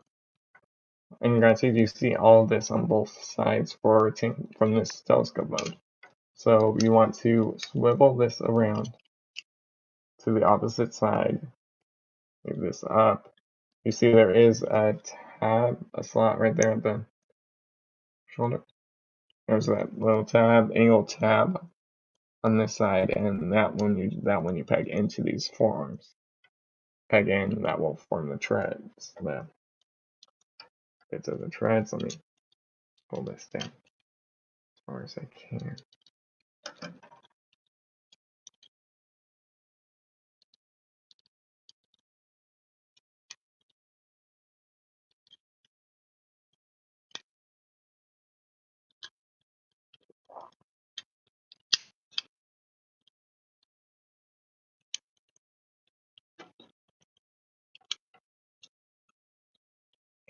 And granted, you see all this on both sides from this telescope mode. So you want to swivel this around to the opposite side. Move this up. You see there is a slot right there at the shoulder. There's that little angled tab on this side, and that one you peg into these forearms. Peg in, that will form the treads. The bits of the treads. Let me pull this down as far as I can.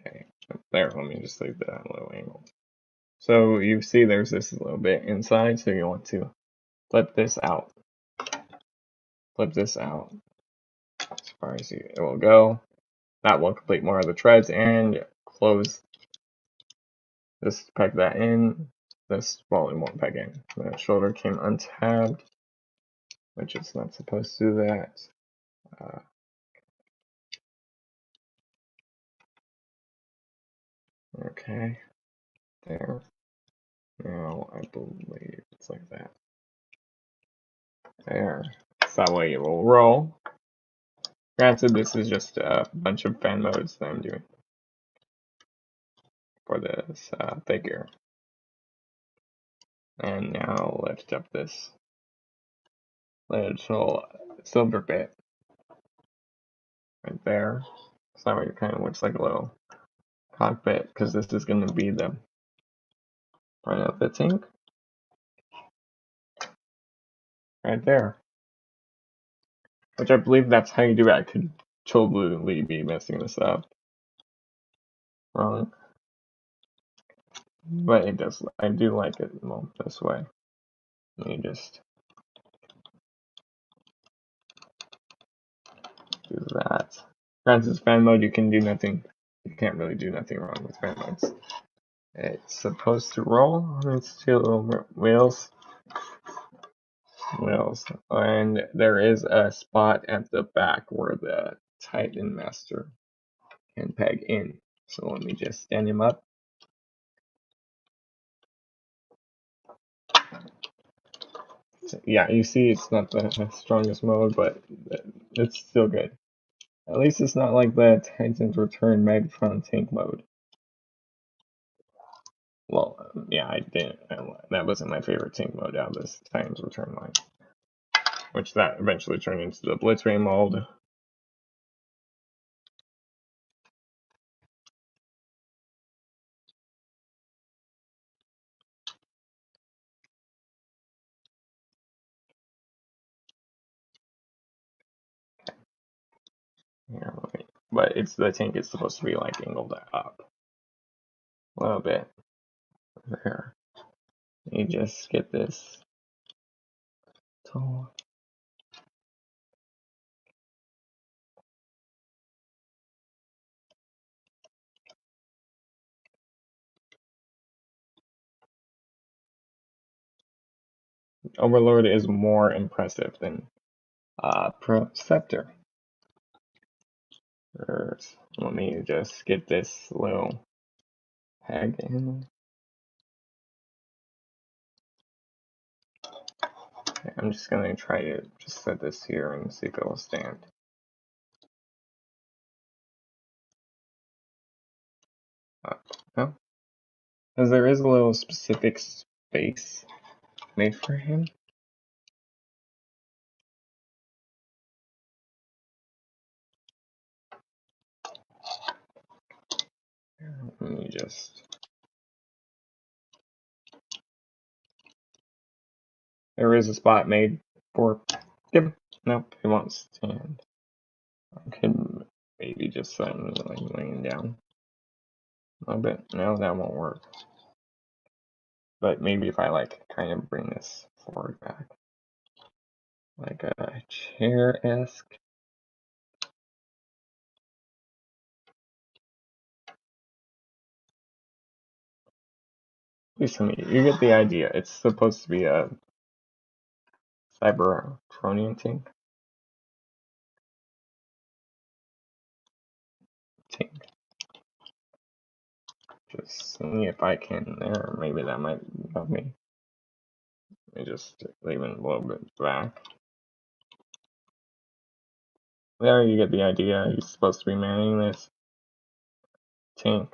Okay, there, let me just leave that little angle. So you see there's this little bit inside, so you want to flip this out. Flip this out as far as it will go. That will complete more of the treads and close. Just peg that in. This volume won't peg in. The shoulder came untabbed, which is not supposed to do that. Okay, there. Now I believe it's like that. There. So that way it will roll. Granted, this is just a bunch of fan modes that I'm doing for this figure. And now lift up this little silver bit right there. So it kind of looks like a little cockpit, because this is going to be the front of the tank. Right there. Which I believe that's how you do it. I could totally be messing this up wrong. But it does. I do like it this way. You just do that. Granted, fan mode, you can do nothing. You can't really do nothing wrong with fan modes. It's supposed to roll. Let's do wheels. And there is a spot at the back where the Titan Master can peg in. So let me just stand him up. So, yeah, you see it's not the strongest mode, but it's still good. At least it's not like the Titan's Return Megatron tank mode. Well, yeah, I didn't. That wasn't my favorite tank mode out of this Titan's Return line. Which that eventually turned into the Blitzwing mode. Here, but it's the tank is supposed to be like angled up a little bit. There. You just get this tall. Overlord is more impressive than Preceptor. Let me just get this little peg in. Okay, I'm just gonna try to just set this here and see if it will stand. No, because there is a little specific space made for him. Let me just. There is a spot made for him. Nope, he won't stand. I could maybe just set him like laying down a little bit. No, that won't work. But maybe if I like kind of bring this forward back, like a chair-esque. At least to me, you get the idea. It's supposed to be a Cybertronian tank. Just see if I can there. Maybe that might help me. Let me just leave it a little bit back. There, you get the idea. He's supposed to be manning this tank.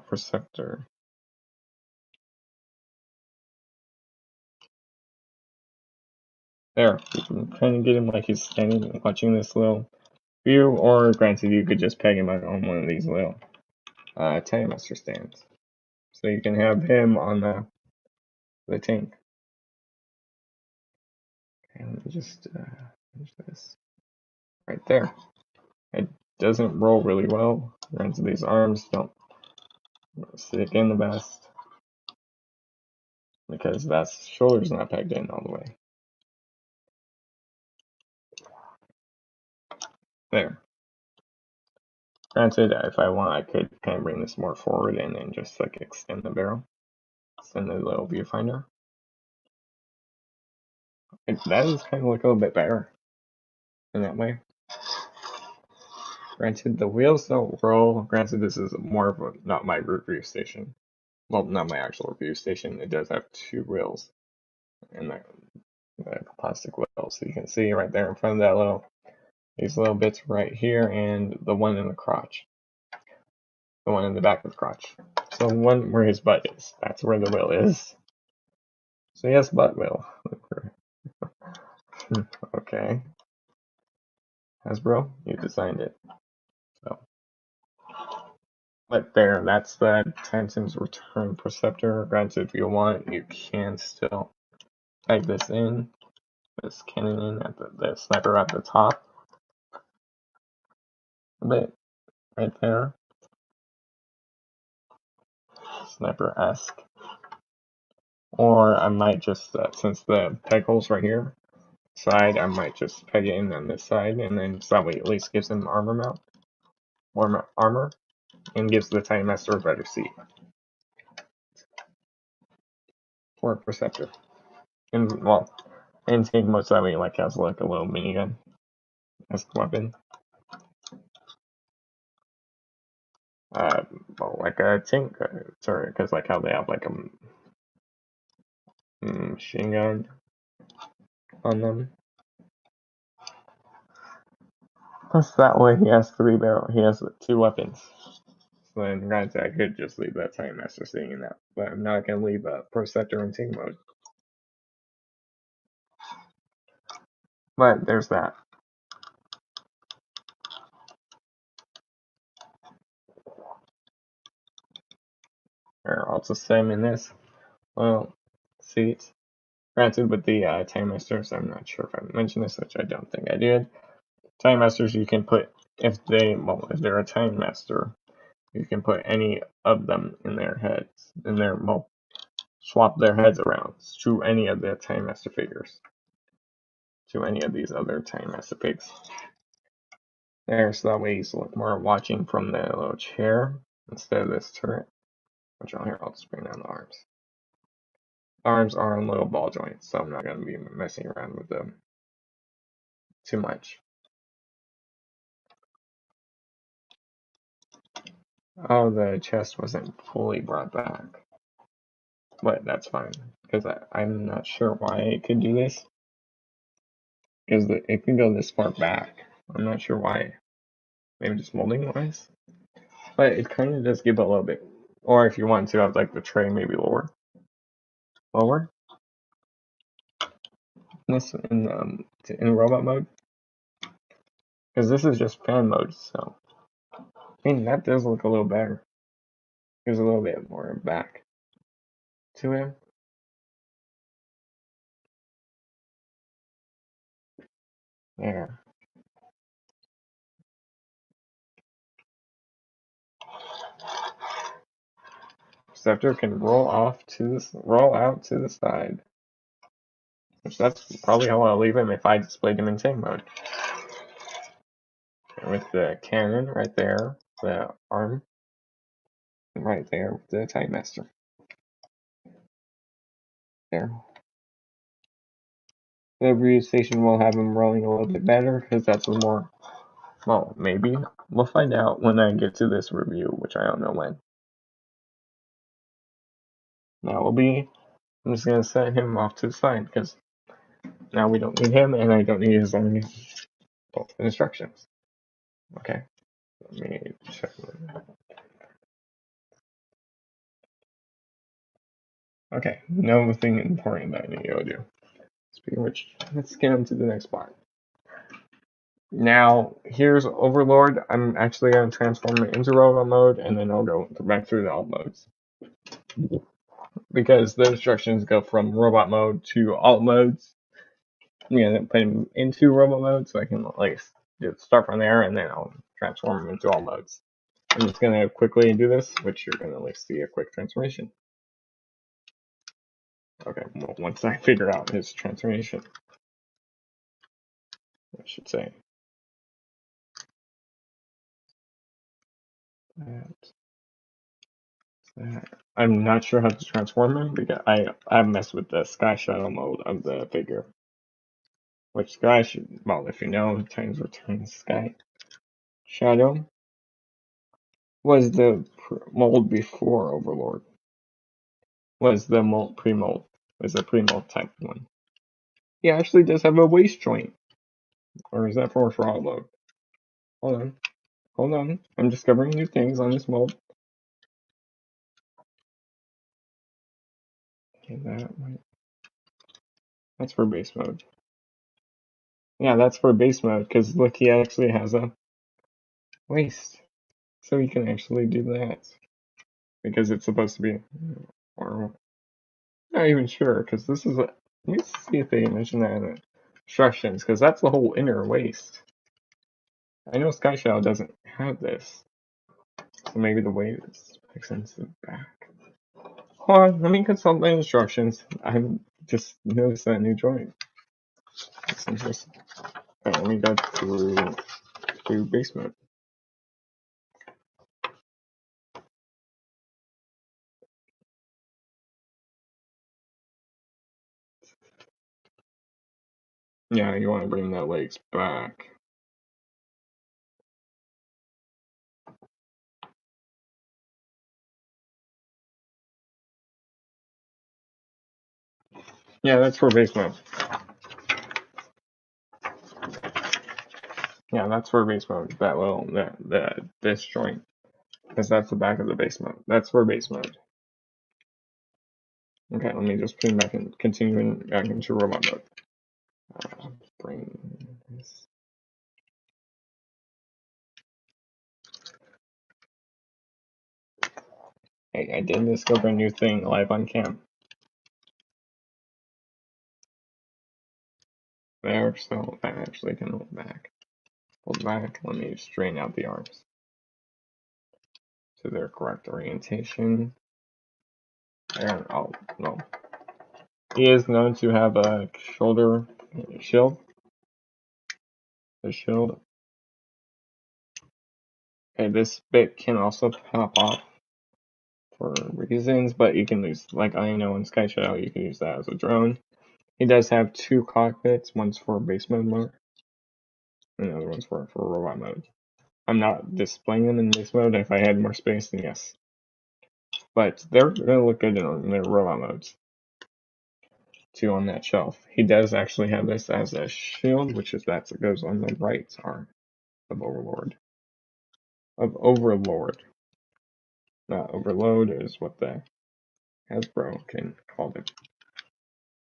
Preceptor. There, you can kind of get him like he's standing watching this little view, or granted, you could just peg him on one of these little Titan Master stands. So you can have him on the tank. And just finish this right there. It doesn't roll really well. Granted, these arms don't stick in the best because that shoulder's not pegged in all the way. There. Granted, if I want, I could kind of bring this more forward and then just like extend the barrel, extend the little viewfinder. That is kind of like a little bit better in that way. Granted, the wheels don't roll. Granted, this is more of a, not my review station. Well, not my actual review station. It does have two wheels and the plastic wheel. So you can see right there in front of that little, these little bits right here, and the one in the crotch. The one in the back of the crotch. So one where his butt is. That's where the wheel is. So yes, butt wheel. Okay. Hasbro, you designed it. So, but there, that's the Titan's Return Preceptor. Granted, if you want, you can still peg this in. This cannon in at the sniper at the top. A bit right there. Sniper-esque. Or I might just, since the peg hole's right here, side, I might just peg it in on this side, and then so that way at least gives him armor mount, more armor, and gives the Titan Master a better seat for a preceptor. And well, and take most that way like has like a little minigun as a weapon. Well, like a tank, sorry, because like how they have like a machine gun on them. Plus that way he has 3 barrels. He has 2 weapons. So then granted I could just leave that Titan Master sitting in that, but I'm not gonna leave a preceptor in tank mode. But there's that. Or I'll just say in this. Well, seats. Granted with the Time Masters, I'm not sure if I mentioned this, which I don't think I did. Time Masters you can put, if they're a Time Master, you can put any of them in their heads, swap their heads around to any of the Time Master figures. To any of these other Time Master pigs. There, so that way he's more watching from the little chair instead of this turret. Which on here, I'll just bring down the arms. Arms are on little ball joints, so I'm not going to be messing around with them too much. Oh, the chest wasn't fully brought back. But that's fine, because I'm not sure why it could do this. Because it can go this far back. I'm not sure why. Maybe just molding wise. But it kind of does give a little bit. Or if you want to have like the tray maybe lower. Lower. This in robot mode. Because this is just fan mode, so. I mean, that does look a little better. Gives a little bit more back to him. There. Preceptor can roll out to the side. Which that's probably how I'll leave him if I displayed him in tank mode. With the cannon right there, the arm right there with the Titan Master. There. The review station will have him rolling a little bit better because that's a more, well, maybe. We'll find out when I get to this review, which I don't know when. That will be, I'm just going to set him off to the side because now we don't need him and I don't need his own instructions. Okay, let me check. Okay, nothing important that I need to go do. Speaking of which, let's get on to the next part. Now, here's Overlord. I'm actually going to transform it into robot mode, and then I'll go back through the alt modes. Because the instructions go from robot mode to alt modes. I'm going to put him into robot mode, so I can like start from there, and then I'll transform him into alt modes. I'm just going to quickly do this, which you're going to like see a quick transformation. Okay, well, once I figure out his transformation, I should say. I'm not sure how to transform him because I messed with the Sky Shadow mode of the figure. Which Sky should, well, if you know, Titans Return Sky Shadow was the mold before Overlord. Was the mold pre-mold? Was a pre-mold type one. He actually does have a waist joint. Or is that for frog mode? Hold on. I'm discovering new things on this mold. Okay, that's for base mode. Yeah, that's for base mode, because look, he actually has a waist. So he can actually do that. Because it's supposed to be, or not even sure, because this is a, let me see if they mention that in the instructions, because that's the whole inner waist. I know Sky Shadow doesn't have this. So maybe the waist extends to the back. Hold on, let me consult the instructions. I just noticed that new joint. That's interesting. Alright, let me go through to base mode. Yeah, you want to bring the legs back. Yeah, that's for base mode. Yeah, that's for base mode. That little, this joint. Because that's the back of the base mode. That's for base mode. Okay, let me just put him back in, continuing back into robot mode. Bring this. Hey, I did discover a new thing live on cam. There, so I actually can hold back. Hold back, let me straighten out the arms to their correct orientation. There, oh, no. He is known to have a shoulder shield. The shield. Okay, this bit can also pop off for reasons, but you can use, like I know in Sky Shadow, you can use that as a drone. He does have two cockpits, one's for base mode, and the other one's for robot mode. I'm not displaying them in base mode. If I had more space, then yes. But they're gonna look good in their robot modes. Too on that shelf. He does actually have this as a shield, which is that goes on the right arm of Overlord. Overlord. Not Overload is what the Hasbro can call it.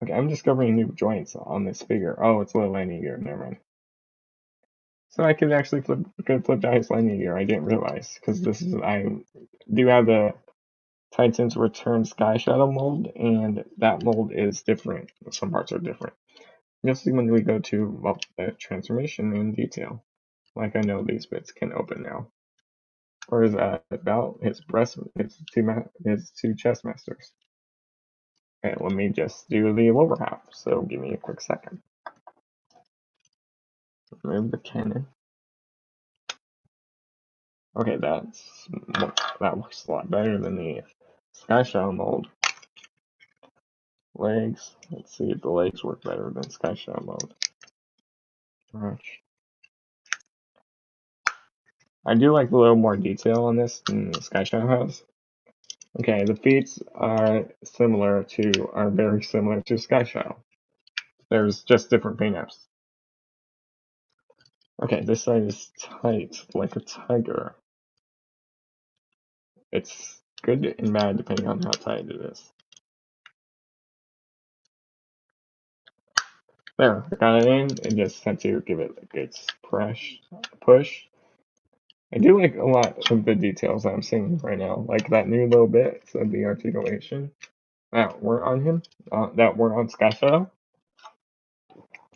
Okay, I'm discovering new joints on this figure. Oh, it's a little landing gear. Never mind. So I could actually flip down his landing gear. I didn't realize because this is I do have the Titans Return Sky Shadow mold, and that mold is different. Some parts are different. You'll see when we go to the transformation in detail. Like I know these bits can open now. Or is that about his breast, his two chest masters? Okay, let me just do the lower half. So give me a quick second. Remove the cannon. Okay, that looks a lot better than the Sky Shadow mold. Legs. Let's see if the legs work better than Sky Shadow mold. Gosh. I do like a little more detail on this than the Sky Shadow has. Okay, the feet are very similar to Sky Shadow. There's just different paint apps. Okay, this side is tight, like a tiger. It's good and bad depending on how tight it is. There, I got it in, and just had to give it a good push. I do like a lot of the details I'm seeing right now, like that new little bits of the articulation that weren't on him, that weren't on Sky Shadow.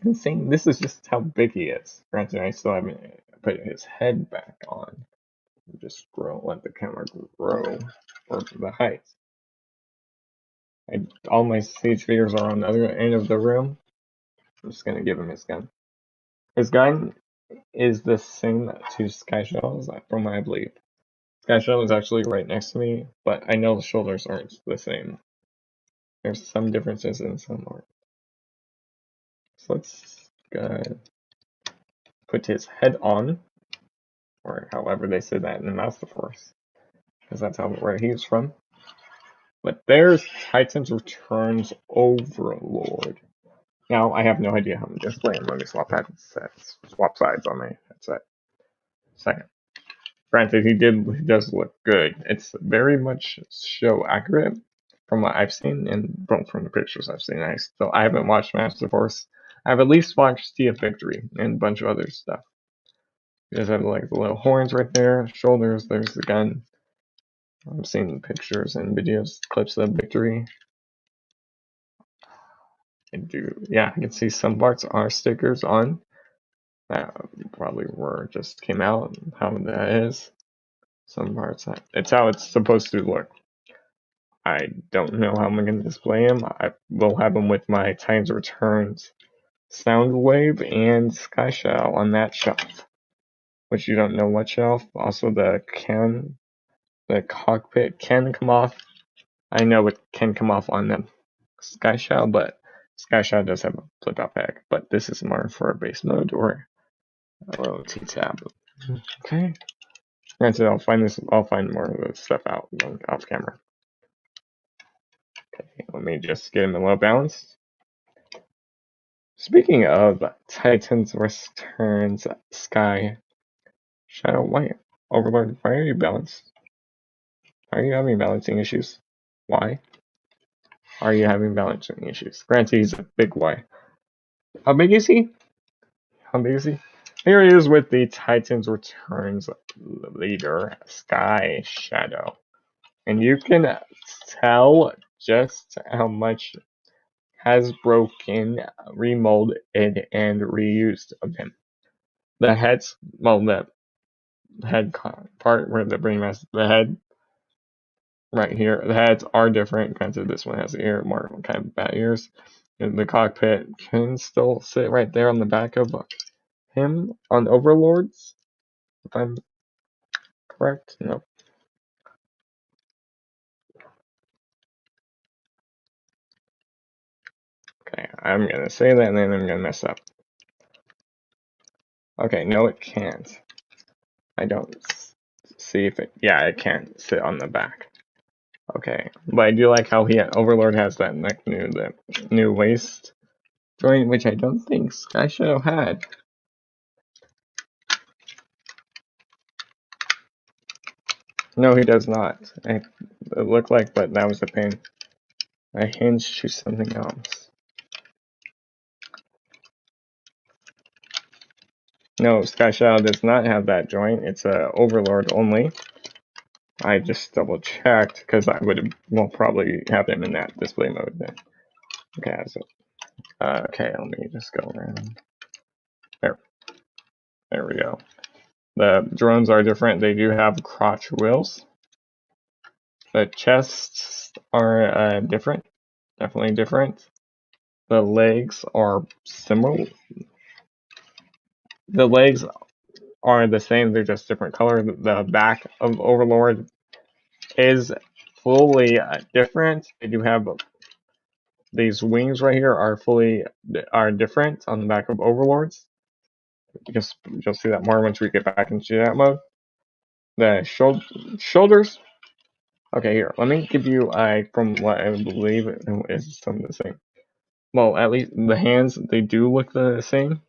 I'm saying this is just how big he is. Granted, I still haven't put his head back on. Just let the camera grow for the height. All my siege figures are on the other end of the room. I'm just gonna give him his gun. His gun is the same to Sky Shadow's, from what I believe. Sky Shadow is actually right next to me, but I know the shoulders aren't the same. There's some differences in some art. So let's put his head on, or however they say that in the Master Force, because that's where he's from. But there's Titans Returns Overlord. Now I have no idea how I'm displaying. Let me swap sides on my headset. Second. Granted, he does look good. It's very much show accurate from what I've seen and from the pictures I've seen. I haven't watched Master Force. I've at least watched Sea of Victory and a bunch of other stuff. He does have like the little horns right there, shoulders. There's the gun. I've seen pictures and videos, clips of Victory. Yeah, I can see some parts are stickers on. That probably just came out. How that is. Some parts. It's how it's supposed to look. I don't know how I'm going to display him. I will have him with my Titans Returns Soundwave and Sky Shell on that shelf, which you don't know what shelf. Also, the cockpit can come off. I know it can come off on the Sky Shell, but Sky Shell does have a flip out pack. But this is more for a base mode or a T-tab. Okay. Granted, I'll find more of this stuff out off camera. Okay, let me just get him in low balance. Speaking of Titans Returns Sky Shadow White Overlord, why are you balanced? Are you having balancing issues? Why are you having balancing issues? Granted, he's a big Y. How big is he? How big is he? Here he is with the Titans Returns leader, Sky Shadow. And you can tell just how much has broken, remolded, and reused of him. The heads, well, the head part where the brain mass, the head right here, the heads are different. Granted, this one has ear, more kind of bat ears. And the cockpit can still sit right there on the back of him on Overlords, if I'm correct. No. Okay, I'm gonna say that and then I'm gonna mess up. Okay, no, it can't. I don't see if it. Yeah, it can't sit on the back. Okay, but I do like how Overlord has that the new waist joint, which I don't think Sky Shadow had. No, he does not. It looked like, but that was the pain. I hinged to something else. No, Sky Shadow does not have that joint. It's a Overlord only. I just double checked because I will probably have him in that display mode then. Okay, so okay, let me just go around. There we go. The drones are different. They do have crotch wheels. The chests are different, definitely different. The legs are similar. The legs are the same, they're just different color. The back of Overlord is fully different. They do have these wings right here are different on the back of Overlords. You'll see that more once we get back into that mode. The shoulders. Okay, here, let me give you from what I believe is some of the same. Well, at least the hands, they do look the same.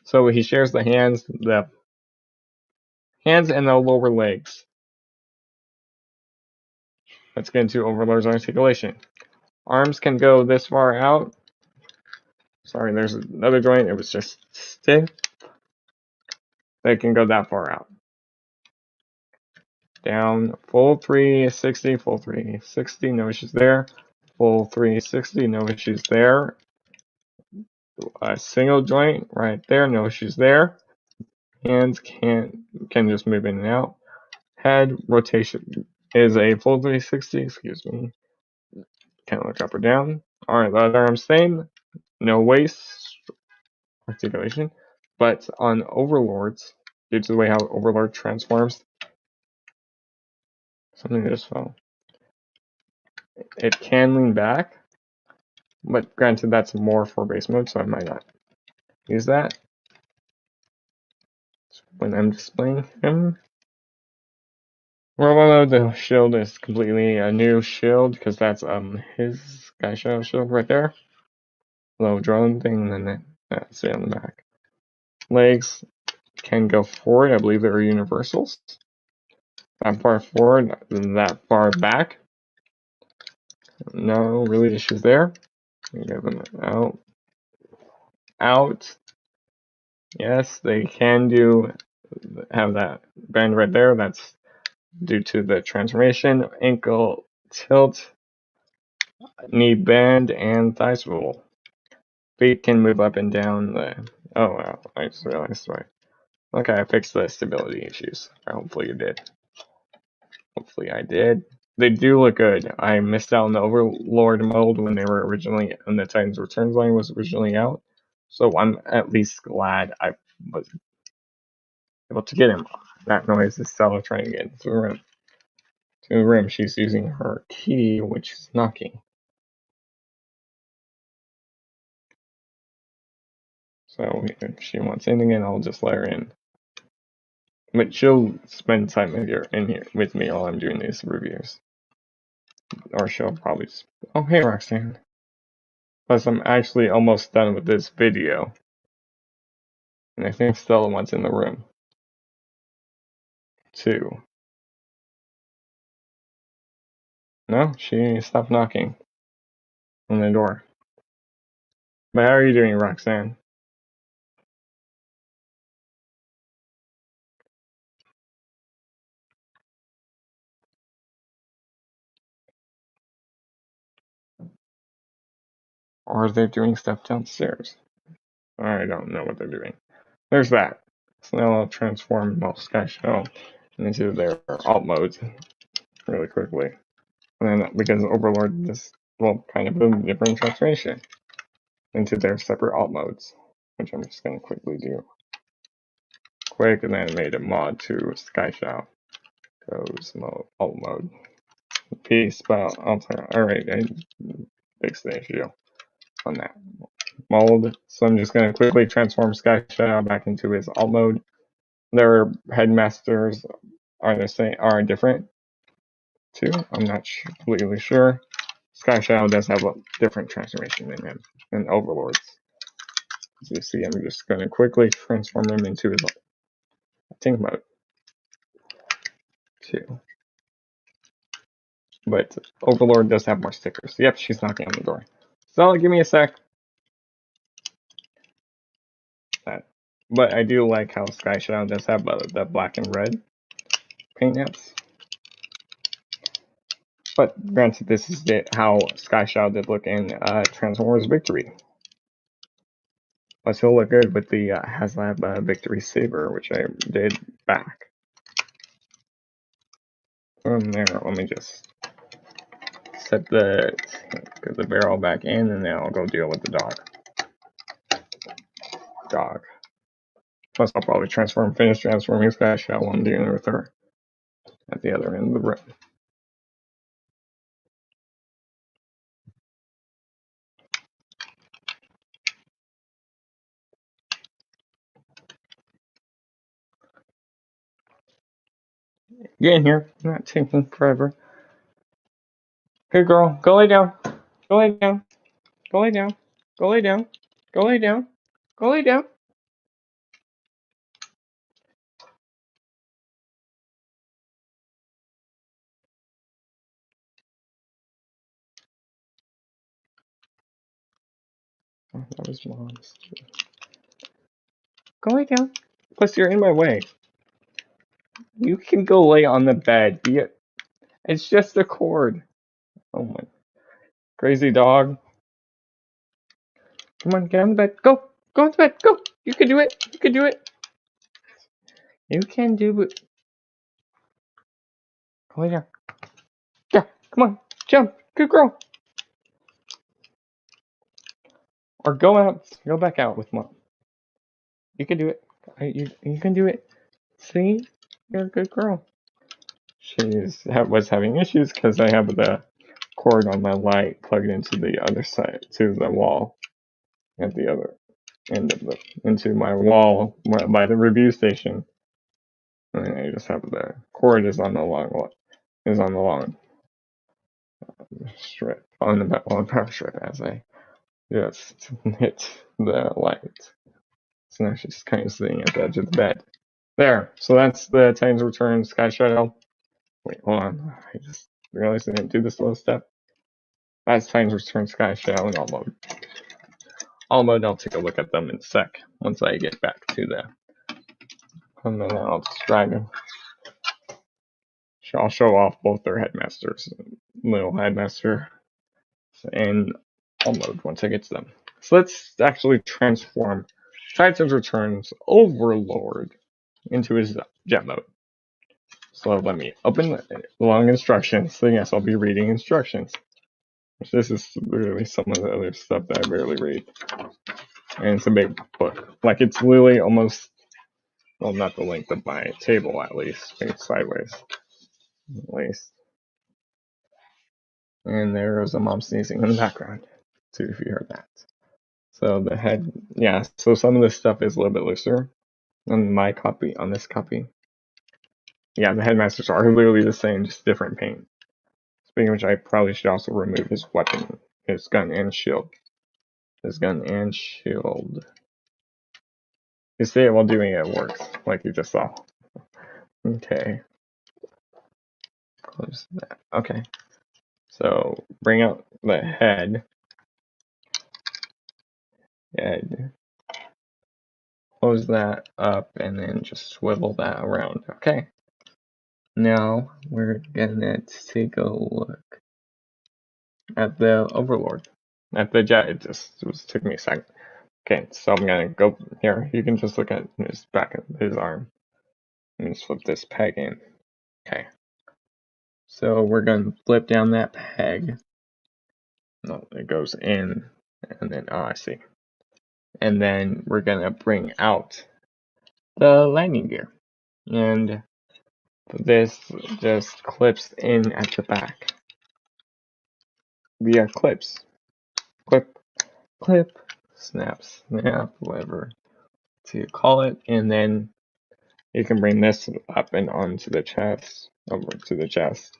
So he shares the hands and the lower legs. Let's get into Overlords Articulation. Arms can go this far out. Sorry, there's another joint, it was just stiff. They can go that far out. Down, full 360, full 360, no issues there. Full 360, no issues there. A single joint right there, no issues there. Hands can just move in and out. Head rotation is a full 360, excuse me. Can't look up or down. Alright, the other arm's same. No waist articulation. But on Overlords, due to the way how Overlord transforms, something just fell. It can lean back, but granted that's more for base mode, so I might not use that when I'm displaying him. Robot mode, the shield is completely a new shield because that's his Sky Shadow shield right there. Little drone thing, and then that's it on the back. Legs can go forward. I believe they're universals. That far forward, that far back. No really issues there. Give them out. Out. Yes, they can have that bend right there. That's due to the transformation. Ankle tilt, knee bend, and thigh swivel. Feet can move up and down. Oh wow, I just realized. Right. Okay, I fixed the stability issues. Hopefully you did. Hopefully I did. They do look good. I missed out on the Overlord mode when they were originally, when the Titans Returns line was originally out. So I'm at least glad I was able to get him. That noise is Stella trying to get into the room. To the room, she's using her key, which is knocking. So if she wants in again, I'll just let her in. But she'll spend time in here with me while I'm doing these reviews. Or she'll probably just... Oh, hey, Roxanne. Plus, I'm actually almost done with this video. And I think Stella wants in the room. Too. No, she stopped knocking on the door. But how are you doing, Roxanne? Or are they doing stuff downstairs? I don't know what they're doing. There's that. So now I'll transform Sky Shell into their alt modes really quickly. And then because Overlord is, well, kind of a different transformation into their separate alt modes, which I'm just going to quickly do. Quick, and then made a mod to Sky Shell. Goes alt mode. Peace, but alright, I fixed the issue on that mold. So I'm just going to quickly transform Sky Shadow back into his alt mode. Their headmasters are different too. I'm not completely sure. Sky Shadow does have a different transformation than him and Overlords. As you see, I'm just going to quickly transform him into his Ting mode too. But Overlord does have more stickers. Yep, she's knocking on the door. So give me a sec. But I do like how Sky Shadow does have the black and red paint apps. But granted, this is how Sky Shadow did look in Transformers Victory. But he'll look good with the HasLab Victory Saber, which I did back. From there, let me just set the barrel back in, and then I'll go deal with the dog. Plus, I'll probably finish transforming Sky Shadow while I'm dealing with her at the other end of the room. Get in here. I'm not taking forever. Good girl. Go lay down. Go lay down. Go lay down. Go lay down. Go lay down. Go lay down. Oh, that was Mom's. Go lay down. Plus, you're in my way. You can go lay on the bed. It's just a cord. Oh my. Crazy dog. Come on, get on the bed. Go. Go on the bed. Go. You can do it. You can do it. You can do it. Go lay down. Yeah. Come on. Jump. Good girl. Or go out. Go back out with Mom. You can do it. You can do it. See? You're a good girl. She was having issues because I have the cord on my light plugged into the other side, to the wall at the other end of into my wall by the review station. And I just have the cord is on the long strip, on the power strip as I just hit the light. So now she's kind of sitting at the edge of the bed. There, so that's the Titans Return Sky Shadow. Wait, hold on. I just realized I didn't do this little step. That's Titans Return Sky Shadow and Alt Mode. Alt Mode, I'll take a look at them in a sec once I get back to the. And then I'll just drag them. I'll show off both their headmasters, little headmaster, and Alt Mode once I get to them. So let's actually transform Titans Returns Overlord into his jet mode. So let me open the long instructions. So yes, I'll be reading instructions. This is really some of the other stuff that I barely read. and it's a big book. Like, it's literally almost, well, not the length of my table, at least, maybe sideways, at least. And there was a mom sneezing in the background, too, if you heard that. So the head, yeah, so some of this stuff is a little bit looser on my copy, on this copy. Yeah, the headmasters are literally the same, just different paint. Speaking of which, I probably should also remove his weapon, his gun and shield. His gun and shield. You see it while doing it, it works, like you just saw. Okay. Close that. Okay. So bring out the head. Head. Close that up and then just swivel that around. Okay. Now we're gonna take a look at the Overlord. At the jet, it took me a second. Okay, so I'm gonna go here. You can just look at his back of his arm. Let me just flip this peg in. Okay. So we're gonna flip down that peg. No, it goes in, and then I see. And then we're gonna bring out the landing gear, and this just clips in at the back via clips. Clip, clip, snap, snap, whatever to call it, and then you can bring this up and onto the chest, over to the chest.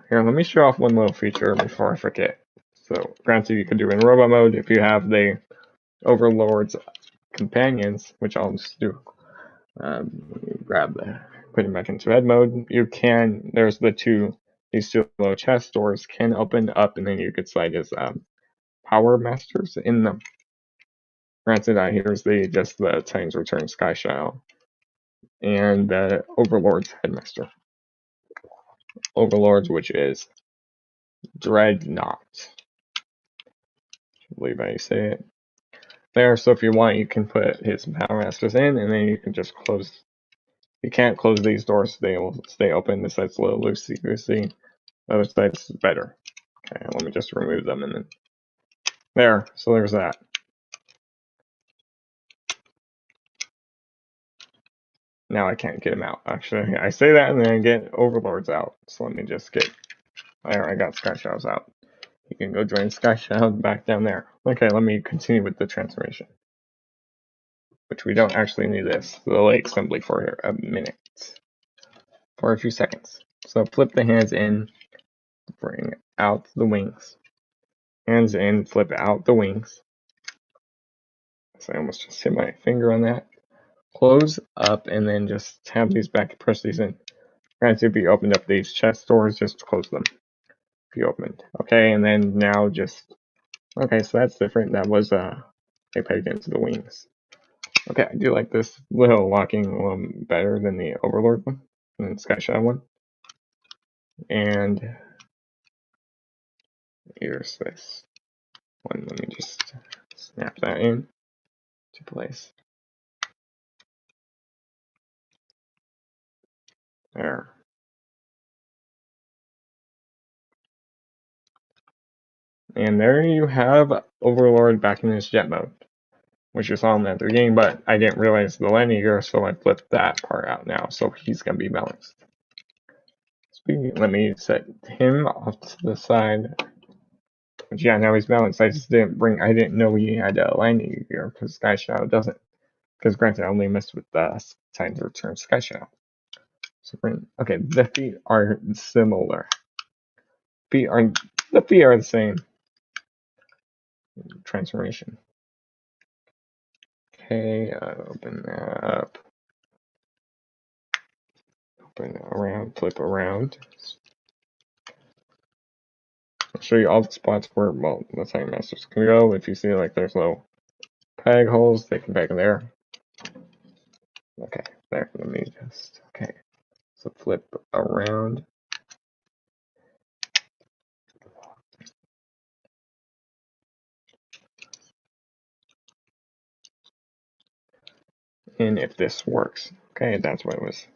Here, let me show off one little feature before I forget. So, granted, you can do in robot mode if you have the Overlords companions, which I'll just do. Grab the, put it back into red mode. You can, there's these two little chest doors can open up, and then you could slide his power masters in them. Granted, here's just the Titans Return Sky Shadow and the Overlord's headmaster. Overlords, which is Dreadnought. I believe how you say it. There, so if you want, you can put his power masters in, and then you can just close. You can't close these doors; they will stay open. This side's a little loosey goosey. The other side's better. Okay, let me just remove them, and then there. So there's that. Now I can't get him out. Actually, I say that, and then I get Overlords out. So let me just get. There, I got Sky Shadows out. You can go join Sky Shadow back down there. Okay, let me continue with the transformation. Which we don't actually need this. The late assembly for a minute. For a few seconds. So flip the hands in, bring out the wings. Hands in, flip out the wings. So I almost just hit my finger on that. Close up and then just have these back, press these in. Granted, if you opened up these chest doors, just close them. If you opened. Okay, and then now just, okay, so that's different. That was they pegged into the wings. Okay, I do like this little locking a little better than the Overlord one, and the Sky Shadow one. And here's this one. Let me just snap that in to place. There. And there you have Overlord back in his jet mode, which you saw him at the beginning, but I didn't realize the landing gear, so I flipped that part out now, so he's going to be balanced. Let me set him off to the side. But yeah, now he's balanced. I didn't know he had a landing gear, because Sky Shadow doesn't. Because granted, I only messed with the Titans Return Sky Shadow. So okay, the feet are similar. The feet are the same. Transformation. Okay, open that up. Open it around, flip around. I'll show you all the spots where, well, the Titan Masters can go. If you see like there's little peg holes, they can peg there. Okay, there, let me just, okay. So flip around. and if this works. Okay, that's what it was.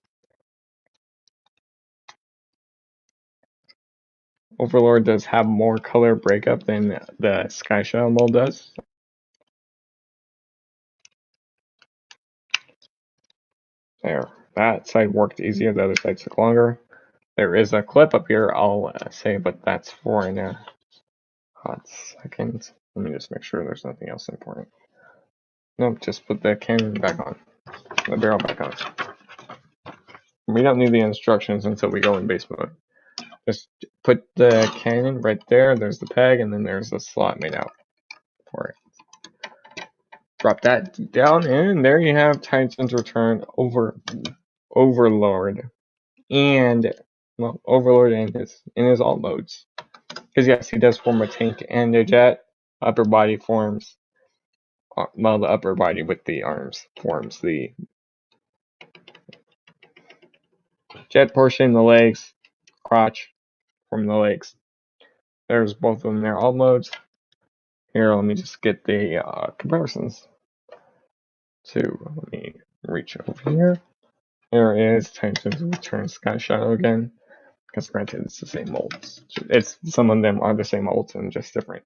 Overlord does have more color breakup than the Sky Shadow mold does. There, that side worked easier, the other side took longer. There is a clip up here, I'll say, but that's for in a hot second. Let me just make sure there's nothing else important. Nope, just put the cannon back on, the barrel back on. We don't need the instructions until we go in base mode. Just put the cannon right there, there's the peg, and then there's a slot made out for it. Drop that down, and there you have Titan's Return Overlord. And, well, Overlord in his alt modes. Because yes, he does form a tank and a jet. Upper body forms, well, the upper body with the arms forms the jet portion, the legs, crotch from the legs. There's both of them there, alt modes. Here, let me just get the comparisons. Let me reach over here. There is Titan's Return Sky Shadow again. Because granted, it's the same molds. Some of them are the same molds and just different.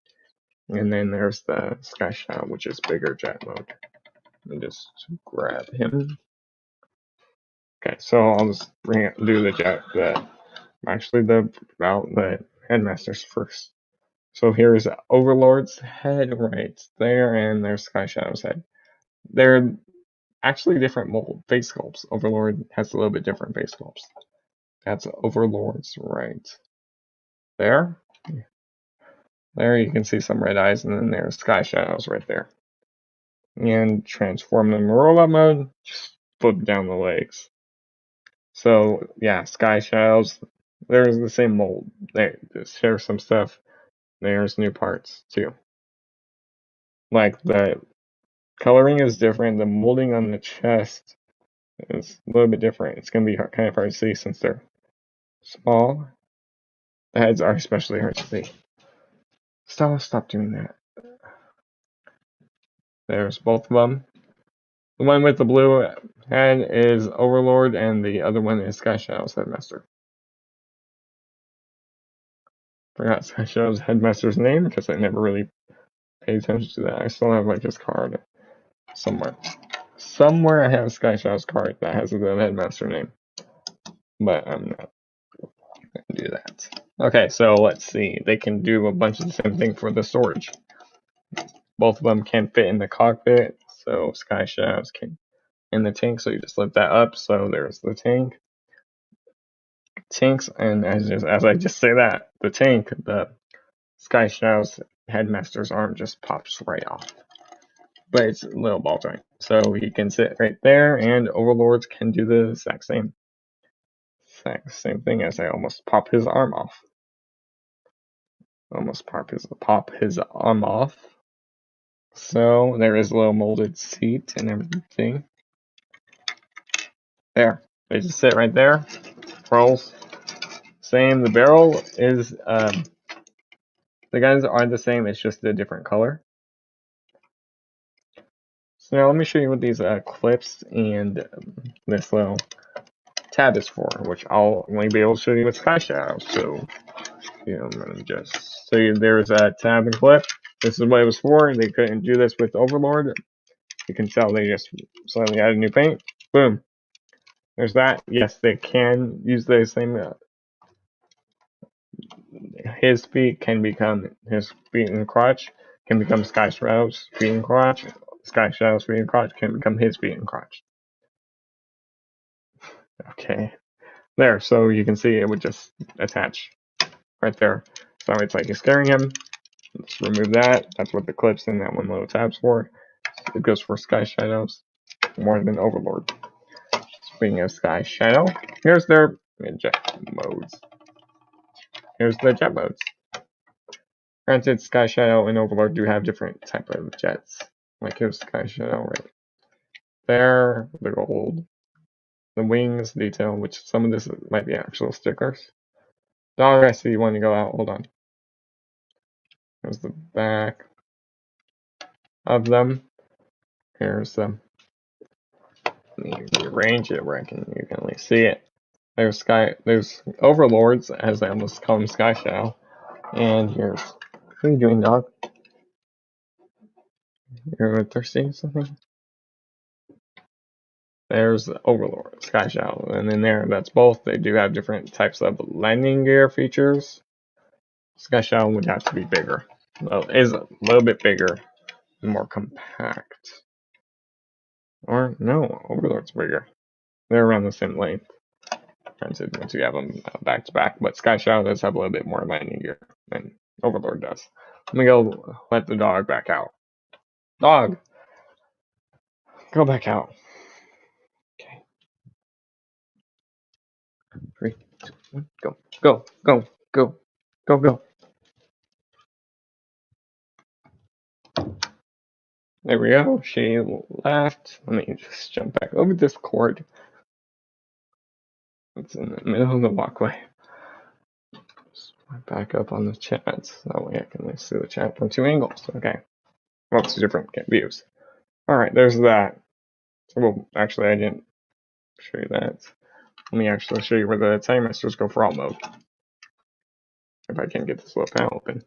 And then there's the Sky Shadow, which is bigger jet mode. Let me just grab him. Okay, so I'll just do the jet. The headmasters first. So here's Overlord's head right there, and there's Sky Shadow's head. They're actually different mold face sculpts. Overlord has a little bit different face sculpts. That's Overlord's right there. There you can see some red eyes, and then there's Sky Shadows right there. And transform them in rollout mode, just flip down the legs. So yeah, Sky Shadows, there's the same mold. They share some stuff. There's new parts too. Like the coloring is different. The molding on the chest is a little bit different. It's gonna be kind of hard to see since they're small. The heads are especially hard to see. Stop doing that. There's both of them. The one with the blue head is Overlord, and the other one is Sky Shadow's Headmaster. Forgot Sky Shadow's Headmaster's name because I never really paid attention to that. I still have like his card somewhere. Somewhere I have Sky Shadow's card that has the Headmaster name, but I'm not going to do that. Okay, so let's see. They can do a bunch of the same thing for the storage. Both of them can fit in the cockpit, so Sky Shadows can in the tank, so you just lift that up. So there's the tank. Tanks, and as I just say that, the tank, the Sky Shadow's Headmaster's arm just pops right off. But it's a little ball joint. So he can sit right there, and Overlords can do the exact same thing as I almost pop his arm off. Pop his arm off. So there is a little molded seat and everything. There. They just sit right there. Rolls. Same. The barrel is the guns are the same, it's just a different color. So now let me show you what these clips and this little tab is for, which I'll only be able to show you with Sky Shadow. So I'm gonna just show you there's a tab and clip. This is what it was for. They couldn't do this with Overlord. You can tell they just slightly added new paint. Boom. There's that. Yes, they can use the same. His feet can become his feet and crotch. Can become Sky Shadow's feet and crotch. Sky Shadow's feet and crotch can become his feet and crotch. Okay. There, so you can see it would just attach right there. So it's like you're scaring him. Let's remove that. That's what the clips in that one little tab's for. It goes for Sky Shadows more than Overlord. Speaking of Sky Shadow, here's their jet modes. Here's the jet modes. Granted, Sky Shadow and Overlord do have different type of jets. Like here's Sky Shadow right there, the gold. The wings detail, which some of this might be actual stickers. Dog, I see you want to go out. Hold on. Here's the back of them. Here's them. Let me rearrange it where you can at least see it. There's Overlords, as I almost call them, Sky Shadow. And here's, what are you doing, dog? You're thirsty or something? There's Overlord, Sky Shadow, and then that's both. They do have different types of landing gear features. Sky Shadow would have to be bigger. Well, is a little bit bigger, more compact. Or no, Overlord's bigger. They're around the same length. Granted, once you have them back to back, but Sky Shadow does have a little bit more landing gear than Overlord does. Let me go let the dog back out. Dog, go back out. Okay. 3, 2, 1, go, go, go, go, go, go. There we go. She left. Let me just jump back over this cord. It's in the middle of the walkway. Just back up on the chat. That way I can see the chat from 2 angles. Okay. Well, 2 different views. Alright, there's that. Well, actually, I didn't show you that. Let me actually show you where the time masters go for all mode. If I can get this little panel open.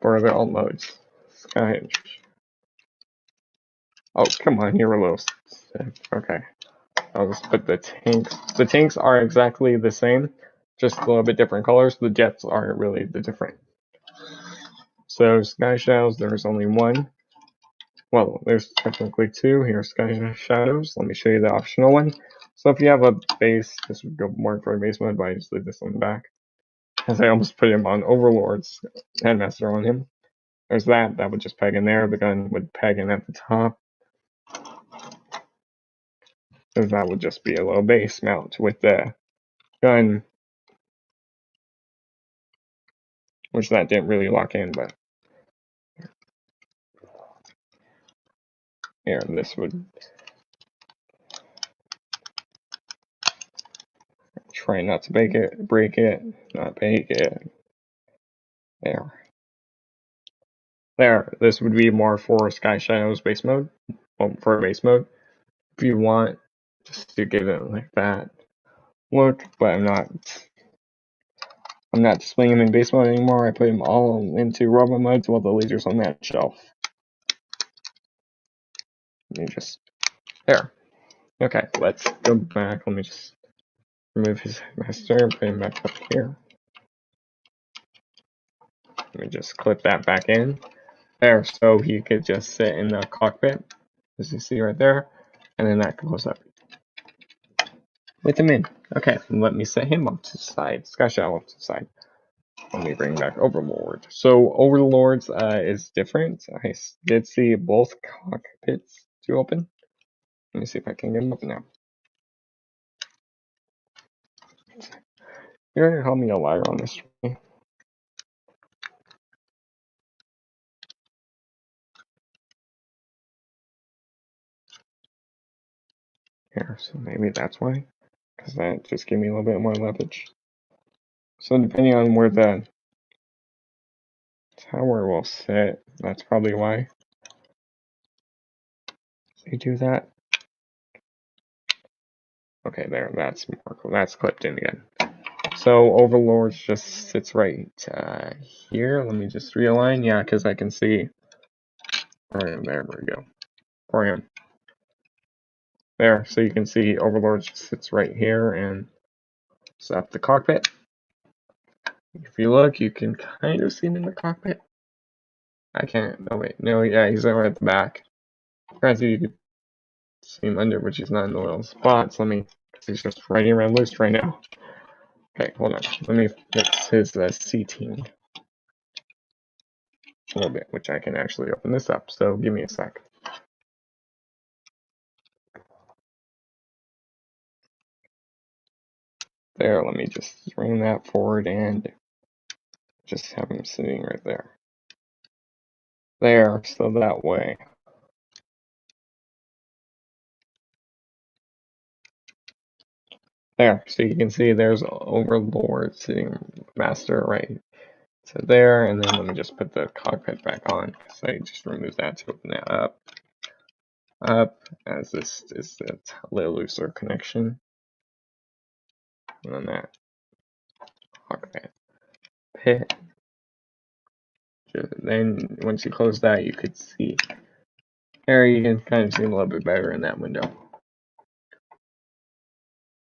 For the alt modes. Sky. Oh, come on, you're a little sick. Okay. I'll just put the tanks. The tanks are exactly the same, just a little bit different colors. The jets aren't really the different. So Sky Shadows, there's only 1. Well, there's technically 2. Here's Sky Shadows. Let me show you the optional one. So if you have a base, this would go more for a base mode, but I just leave this one back. As I almost put him on Overlord's Headmaster on him. There's that. That would just peg in there. The gun would peg in at the top. So that would just be a little base mount with the gun, which that didn't really lock in, but here, this would try not to break it, not break it. There, this would be more for Sky Shadow's base mode, for base mode. If you want, just to give it like that look, but I'm not displaying him in base mode anymore. I put him all into robot mode to all the lasers on that shelf. Let me just, there. Okay, let's go back. Let me just remove his master, put him back up here. Let me just clip that back in. There, so he could just sit in the cockpit, as you see right there, and then that goes up with him in. Okay, let me set him up to the side. Sky Shadow up to the side. Let me bring back Overlord. So Overlords is different. I did see both cockpits to open. Let me see if I can get them up now. You're gonna help me a liar on this. Here, so maybe that's why, because that just gave me a little bit more leverage. So depending on where the tower will sit, that's probably why they do that. Okay, there, that's more cool. That's clipped in again. So Overlord just sits right here. Let me just realign, yeah, because I can see. Alright, there we go. For him. There, so you can see Overlord just sits right here and set the cockpit. If you look, you can kind of see him in the cockpit. I can't. No, wait. No, yeah, he's over at the back. Granted, you could see him under, which he's not in the little spots. Let me, because he's just riding around loose right now. Okay, hold on. Let me fix his seating a little bit, which I can actually open this up. So give me a sec. There, let me just bring that forward and just have him sitting right there. There, so that way. There, so you can see there's Overlord sitting master right to there, and then let me just put the cockpit back on, because I just removed that to open that up. up, as this is the little looser connection. And then that okay. Pit. Then once you close that, you could see there. You can kind of see a little bit better in that window.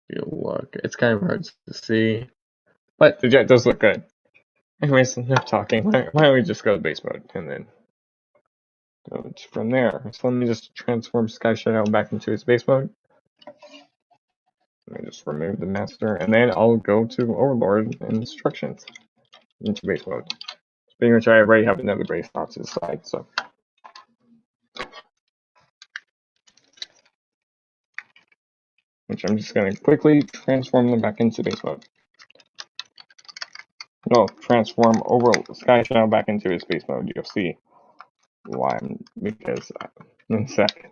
You look, it's kind of hard to see, but the jet does look good. Anyways, enough talking. Why don't we just go to base mode and then go from there? So let me just transform Sky Shadow back into its base mode. Let me just remove the master, and then I'll go to Overlord instructions into base mode. Being which I already have another base off to the side, so. Which I'm just going to quickly transform them back into base mode. No, transform Sky Shadow back into its base mode. You'll see why. Because in a sec.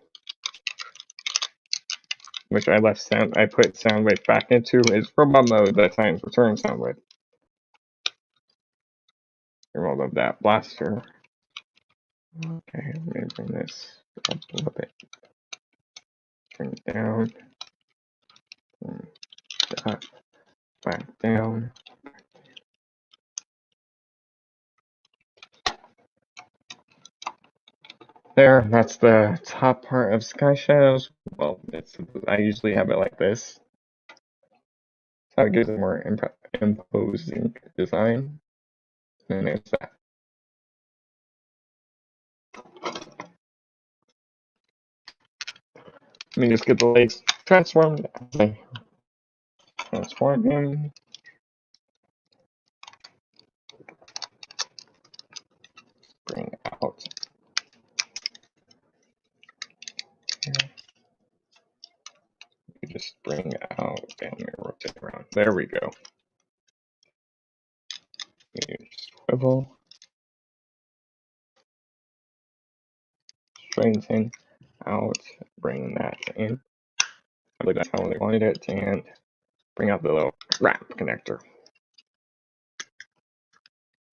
Which I put Soundwave back into is robot mode that times return Soundwave. Roll up that blaster. Okay, let me bring this up a little bit. Turn it down. Up, back down. There, that's the top part of Sky Shadows. Well, I usually have it like this. So it gives it a more imposing design. And there's that. Let me just get the legs transformed. Transform him. Bring out. You just bring out. Okay, let me rotate around. There we go. You swivel. Straighten out. Bring that in. I believe that's how they wanted it. And bring out the little wrap connector.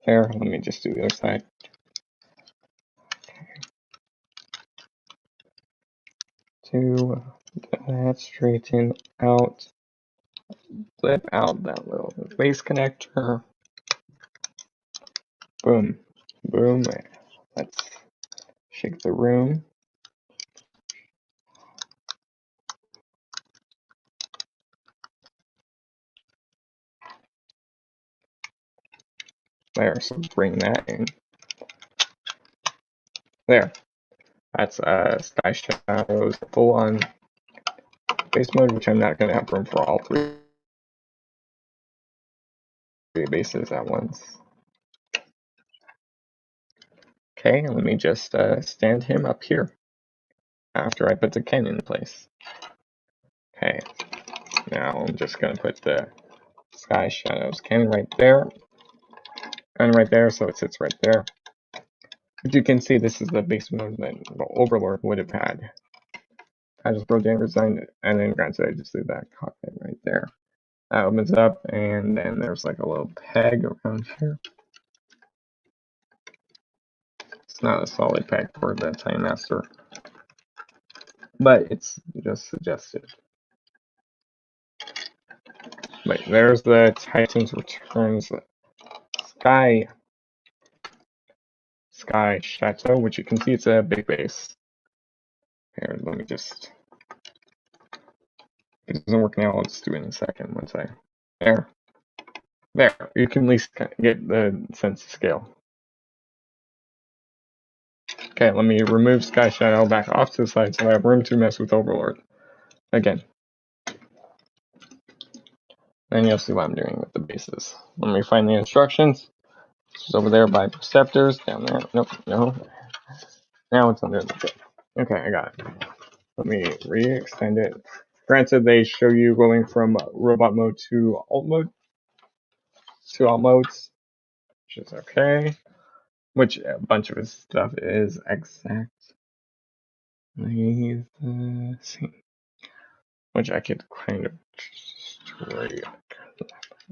There, let me just do the other side. To that, straighten out, flip out that little base connector. Boom, boom. Let's shake the room. There, so bring that in. There. That's Sky Shadow's full on base mode, which I'm not going to have room for all three bases at once. Okay, let me just stand him up here after I put the cannon in place. Okay, now I'm just going to put the Sky Shadow's cannon right there. And right there, so it sits right there. As you can see, this is the base mode that the Overlord would have had. I just wrote down design, and then granted, I just did that cockpit right there. That opens up, and then there's like a little peg around here. It's not a solid peg for the Time Master, but it's just suggested. But there's the Titan's Returns Sky Chateau, which you can see it's a big base. Here, let me just. If it doesn't work now, I'll just do it in a second once I. There. You can at least get the sense of scale. Okay, let me remove Sky Shadow back off to the side so I have room to mess with Overlord again. Then you'll see what I'm doing with the bases. Let me find the instructions. It's over there by preceptors, down there. Nope, no. Now it's under the bit. Okay, I got it. Let me re-extend it. Granted, they show you going from robot mode to alt mode. To alt modes, which is okay. Which a bunch of his stuff is exact. Which I could kind of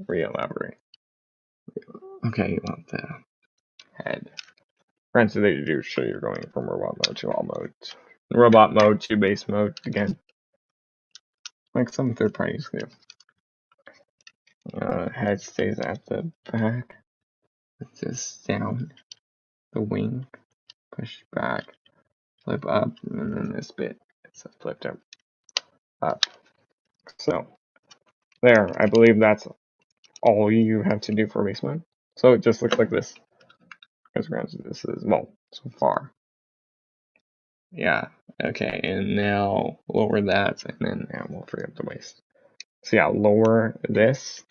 re-elaborate. Okay, you want the head. Granted, they do show you're going from robot mode to all modes. robot mode to base mode again, like some third parties do. Head stays at the back. It's just down the wing, push back, flip up, and then this bit it's flipped up. So there, I believe that's all you have to do for base mode. So it just looks like this. Because granted, this is, well, so far. Yeah, okay, and now lower that, and then now we'll free up the waist. So yeah, lower this.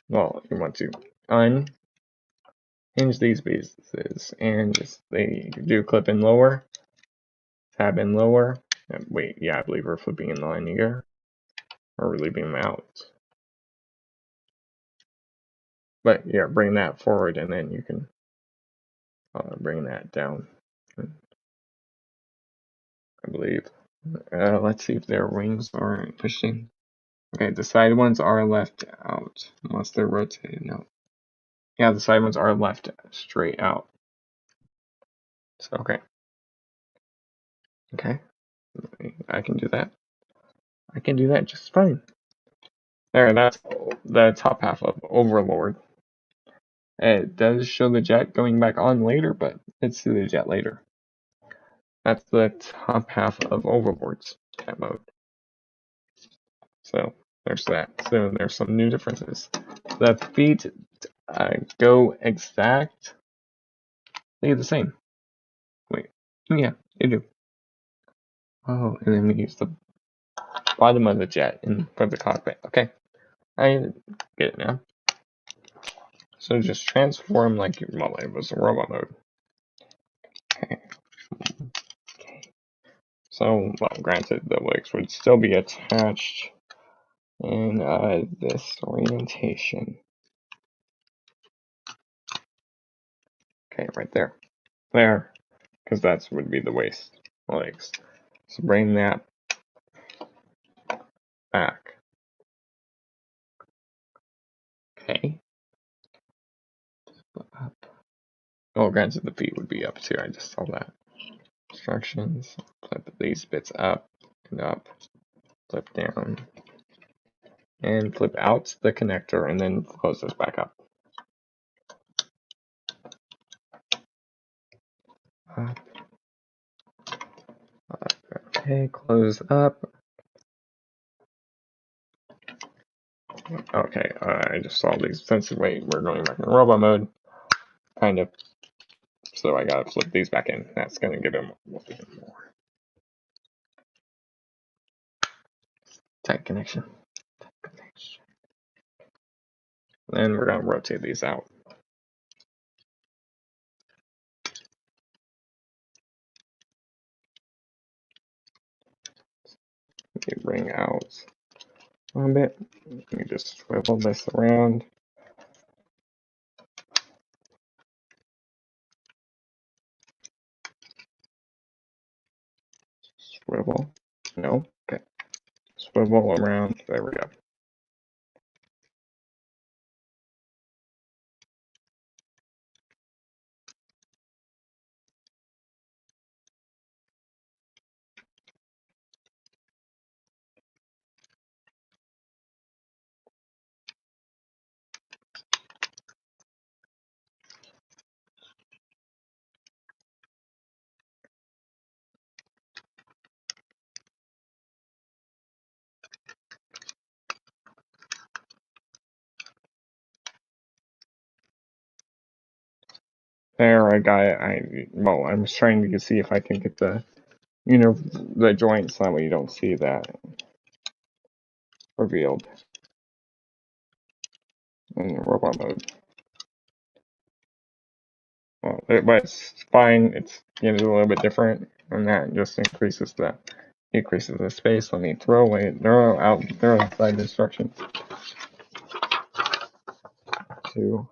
Well, you want to unhinge these pieces, and just they do clip in lower, tab in lower. Wait, yeah, I believe we're flipping in the line here, or we're leaving them out. But yeah, bring that forward, and then you can bring that down, I believe. Let's see if their wings are pushing. Okay, the side ones are left out unless they're rotated. No. Yeah, the side ones are left straight out. So, okay. Okay. I can do that. I can do that just fine. There, that's the top half of Overlord. It does show the jet going back on later, but let's see the jet later. That's the top half of Overlord's jet mode. So, there's that. So, there's some new differences. The feet go exactly the same. Wait, yeah, they do. Oh, and then we use the bottom of the jet for the cockpit. Okay, I get it now. So just transform like well, it was a robot mode. Okay. So, well, granted, the legs would still be attached in this orientation. Okay, right there. There, because that would be the waist legs. So bring that back. Okay. Up. Oh, granted, the feet would be up too. I just saw that. Instructions. Flip these bits up and up. Flip down. And flip out the connector and then close this back up. Up. Okay, close up. Okay, I just saw these. Since wait, we're going back in robot mode, kind of. So I gotta flip these back in. That's gonna give him more tight connection. Then we're gonna rotate these out. Okay, bring out a little bit. You just swivel this around. Swivel. No. Okay. Swivel around. There we go. There, well, I was trying to see if I can get the, the joints, that way you don't see that revealed in robot mode. Well, but it's fine, it's a little bit different, and that just decreases the space. Let me throw outside the instructions to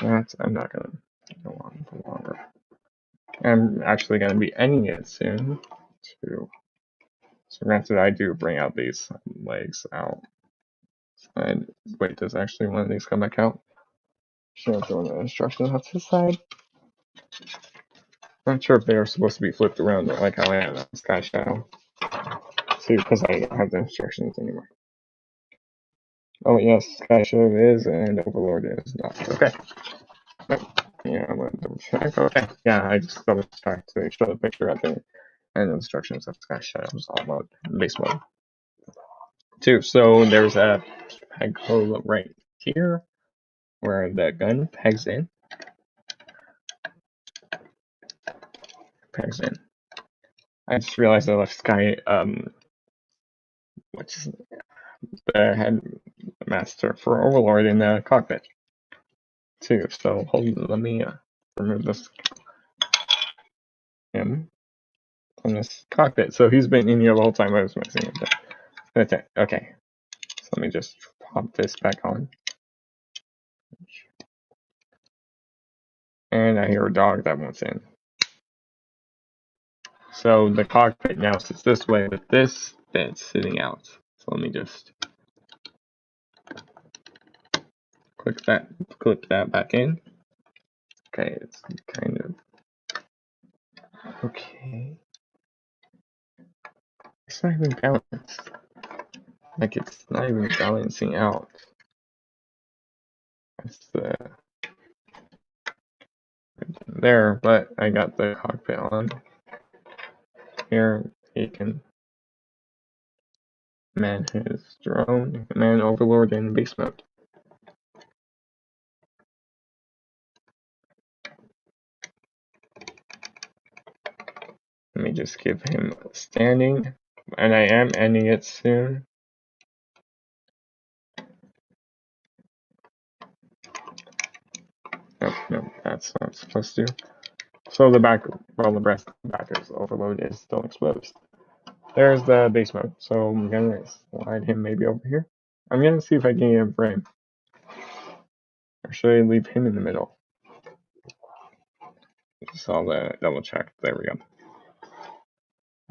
that. I'm not gonna go on for longer. I'm actually gonna be ending it soon too. So granted, I do bring out these legs out. And wait, does actually one of these come back out? Should I throw the instructions out to the side? I'm not sure if they're supposed to be flipped around like how I have that Sky Shadow. See, because I don't have the instructions anymore. Oh yes, Sky Shadow is and Overlord is not. Okay. Yeah, I'm gonna double check. Okay. Yeah, I just double checked to show the picture right there and the instructions of Sky Shadow's all mode, base mode. Too. So there's a peg hole right here where the gun pegs in. I just realized I left Sky which is the headmaster for Overlord in the cockpit too. So hold on, let me remove this him from this cockpit. So he's been in here the whole time I was messing with it. That's it. Okay. So let me just pop this back on. And I hear a dog that wants in. So the cockpit now sits this way, but this bit's sitting out. So let me just click that back in. Okay, it's kind of okay. It's not even balanced. Like it's not even balancing out. That's the there, but I got the cockpit on. Here he can man his drone, man Overlord in base mode. Let me just give him a standing, and I am ending it soon. Nope, that's not supposed to. So the back, well, the rest of the back is Overload is still exposed. There's the base mode. So I'm gonna slide him maybe over here. I'm gonna see if I can get a frame. Or should I leave him in the middle? Just saw the double check. There we go.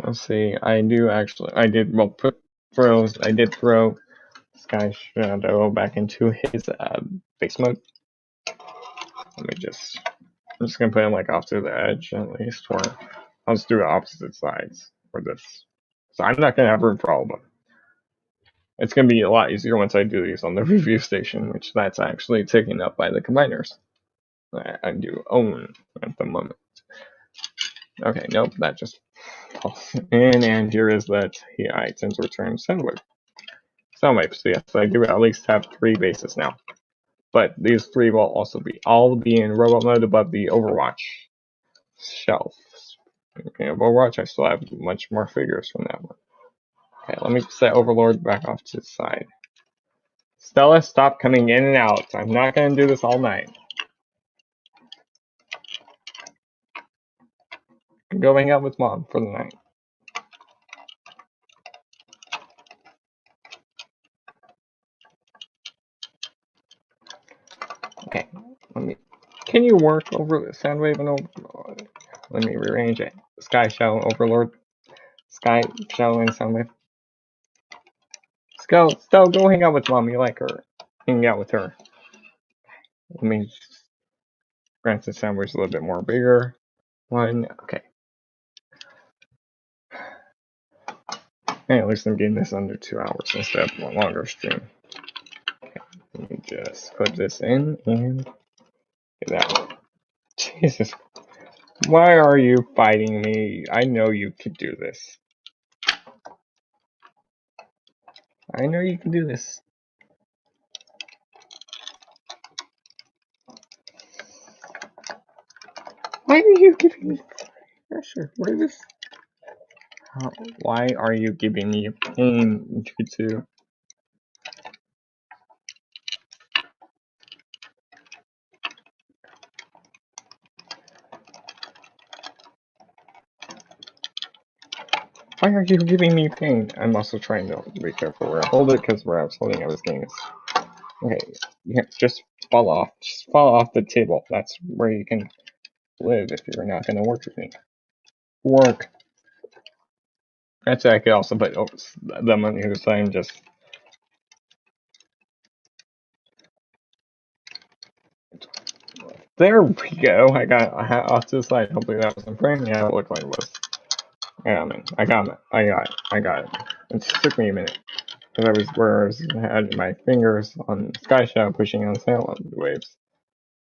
Let's see. I did throw Sky Shadow back into his base mode. I'm just gonna put him like off to the edge at least, or I'll just do the opposite sides for this. So I'm not gonna have room for all of them. It's gonna be a lot easier once I do these on the review station, which that's actually taken up by the combiners that I do own at the moment. Okay, nope, that just falls in, and here is that he items return Soundwave. Soundwave, so yes, I do at least have 3 bases now. But these 3 will also all be in robot mode above the Overwatch shelf. Okay, Overwatch, I still have much more figures from that one. Okay, let me set Overlord back off to the side. Stella, stop coming in and out. I'm not gonna do this all night. Go hang out with Mom for the night. Okay, can you work over the Soundwave and Overlord? Let me rearrange it. Sky Shadow Overlord. Sky Shadow and Soundwave. Stella, go hang out with Mom. You like her. Hang out with her. Let me just grant the Soundwave's a little bit more bigger. One, okay. Hey, at least I'm getting this under 2 hours instead of a longer stream. Okay, let me just put this in and get out. Jesus. Why are you fighting me? I know you could do this. I know you can do this. Why are you giving me pressure? What is this? Why are you giving me pain, Jutsu? Why are you giving me pain? I'm also trying to be careful where I hold it, because where I was holding it, I was getting this. Okay, yeah, just fall off. Just fall off the table. That's where you can live if you're not going to work with me. Work. Actually, I could also put them on the other side and just... There we go. I got off to the side. Hopefully that wasn't frame. Yeah, it looked like it was. I got it. It just took me a minute. Because I had my fingers on Sky Shadow pushing on sail waves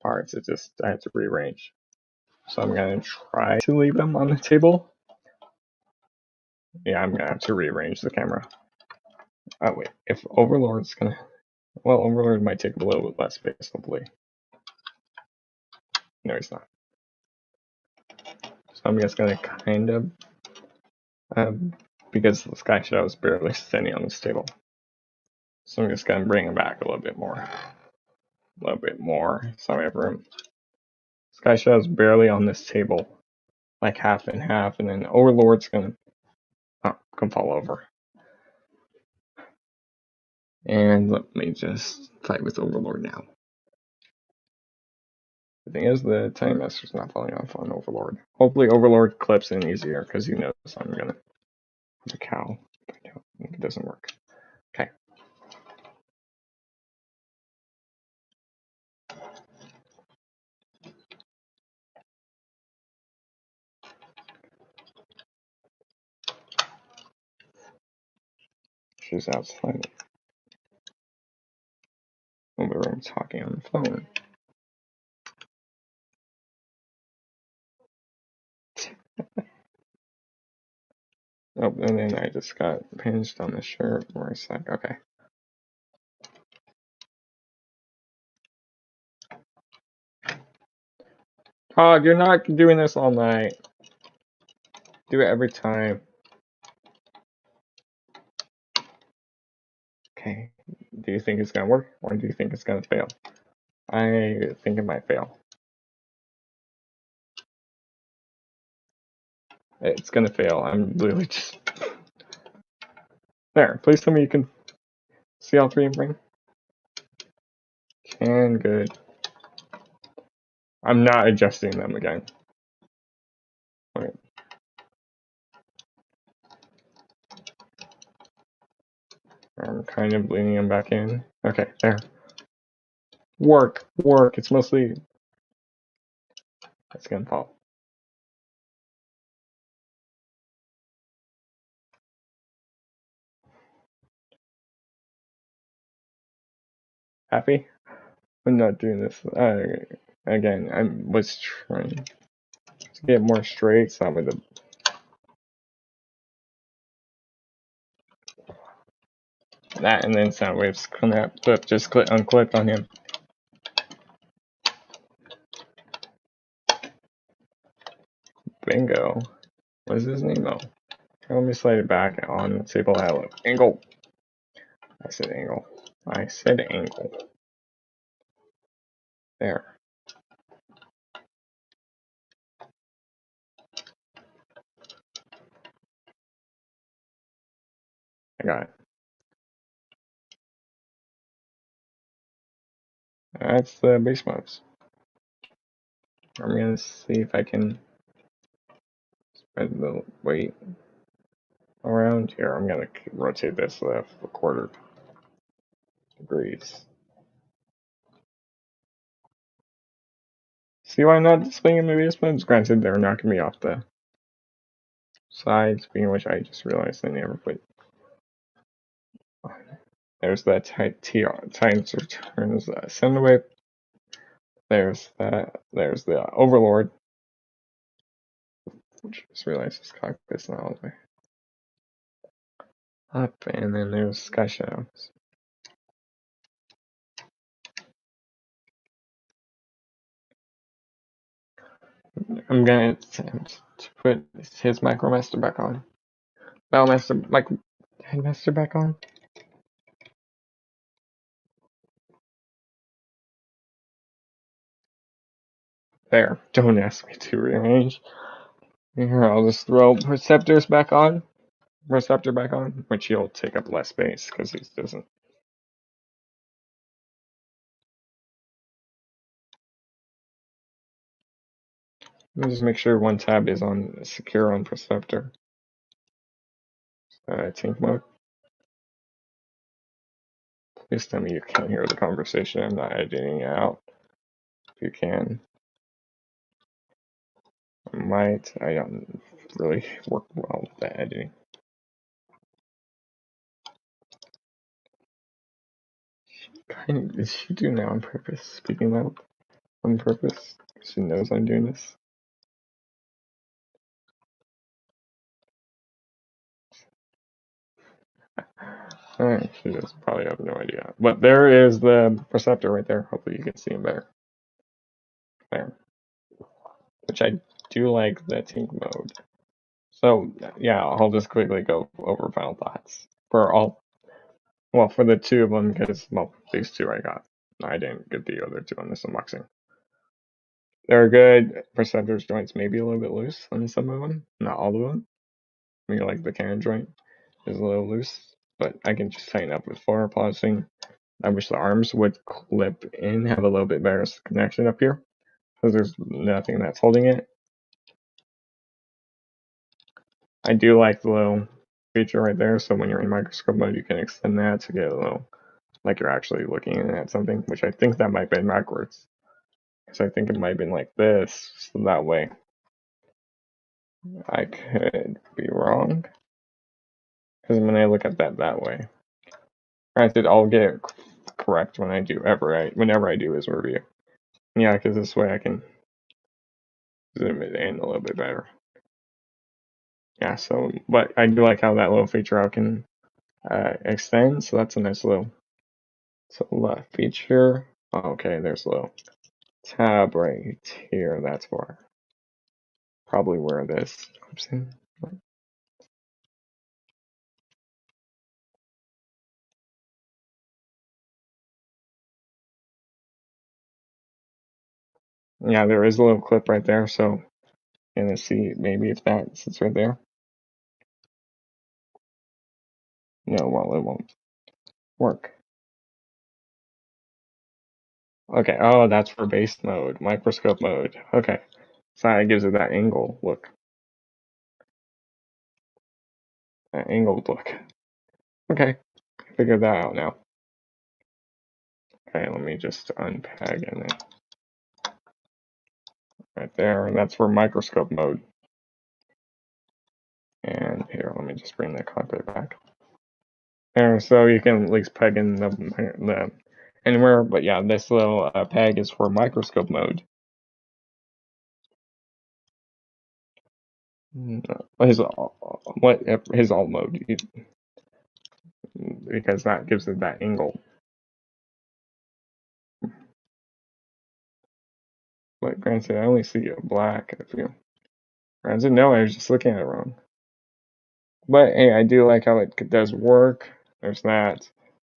parts. I had to rearrange. So I'm gonna try to leave them on the table. Yeah, I'm gonna have to rearrange the camera. Oh wait, if Overlord's gonna, well, Overlord might take a little bit less space, hopefully. No, he's not. So I'm just gonna kind of, because the Sky Shadow is barely standing on this table. So I'm just gonna bring him back a little bit more. So I have room. Sky Shadow's barely on this table. Like half and half, and then Overlord's gonna come fall over. And let me just fight with Overlord now. The thing is, the Time Master's not falling off on Overlord. Hopefully Overlord clips in easier, because he knows I'm gonna the cow. It doesn't work. Okay. She's outside of the room talking on the phone. Oh, and then I just got pinched on the shirt for a sec. Okay. Todd, you're not doing this all night. Do it every time. Okay. Do you think it's gonna work, or do you think it's gonna fail? I think it might fail. It's gonna fail. I'm literally just... There, please tell me you can see all three in frame. Can, good. I'm not adjusting them again. Okay. I'm kind of leaning them back in. Okay, there. Work. It's mostly... It's gonna fall. Happy? I'm not doing this. Again, I was trying to get more straight, so with the... That, and then sound waves come out, but just unclipped on him. Bingo. What is his name? Oh. Let me slide it back on the table. Angle. I said angle. There. I got it. That's the base modes. I'm gonna see if I can spread the weight around here. I'm gonna rotate this a quarter degrees. See why I'm not displaying the base modes? Granted, they're not gonna be off the sides, being which I just realized I never put. There's that Titan's returns send wave. There's the Overlord. Just realized this cockpit's not all the way up, and then there's Sky Shadows. I'm gonna attempt to put his Micromaster back on. Headmaster back on. There. Don't ask me to rearrange. Here, I'll just throw Preceptor back on, which he'll take up less space because he doesn't. Let me just make sure one tab is on secure on Preceptor. Tank mode. Please tell me you can't hear the conversation. I'm not editing it out. If you can. I don't really work well with the editing. Is she doing that on purpose? Speaking loud on purpose? She knows I'm doing this. Alright, she does probably have no idea. But there is the preceptor right there. Hopefully you can see him better. There. Which I do like the Tink mode. So yeah, I'll just quickly go over final thoughts for all. Well, for the two of them, because well, these two I got. I didn't get the other two on this unboxing. They're good. Preceptor's joints maybe a little bit loose on some of them, not all of them. I mean, like the cannon joint is a little loose, but I can just tighten up with forward pulsing. I wish the arms would clip in, have a little bit better connection up here, because there's nothing that's holding it. I do like the little feature right there, so when you're in microscope mode, you can extend that to get a little, like you're actually looking at something, which I think that might have been backwards. Because I think it might have been like this, so that way. I could be wrong. Because when I look at that way. Granted, I'll get it correct when I do, whenever I do his review. Yeah, because this way I can zoom it in a little bit better. Yeah, so, but I do like how that little feature out can extend, so that's a nice little feature. Okay, there's a little tab right here. That's for probably where this clips in. Yeah, there is a little clip right there, so and let's see, maybe it's that sits right there. No, well, it won't work. Okay, oh, that's for base mode, microscope mode. Okay, so it gives it that angle look. That angled look. Okay, figure that out now. Okay, let me just unpeg in there. Right there, and that's for microscope mode. And here, let me just bring the cockpit back. And so you can at least peg in the anywhere, but yeah, this little peg is for microscope mode. His alt mode, because that gives it that angle. But granted, I only see a black. Granted, no, I was just looking at it wrong. But hey, I do like how it does work. There's that.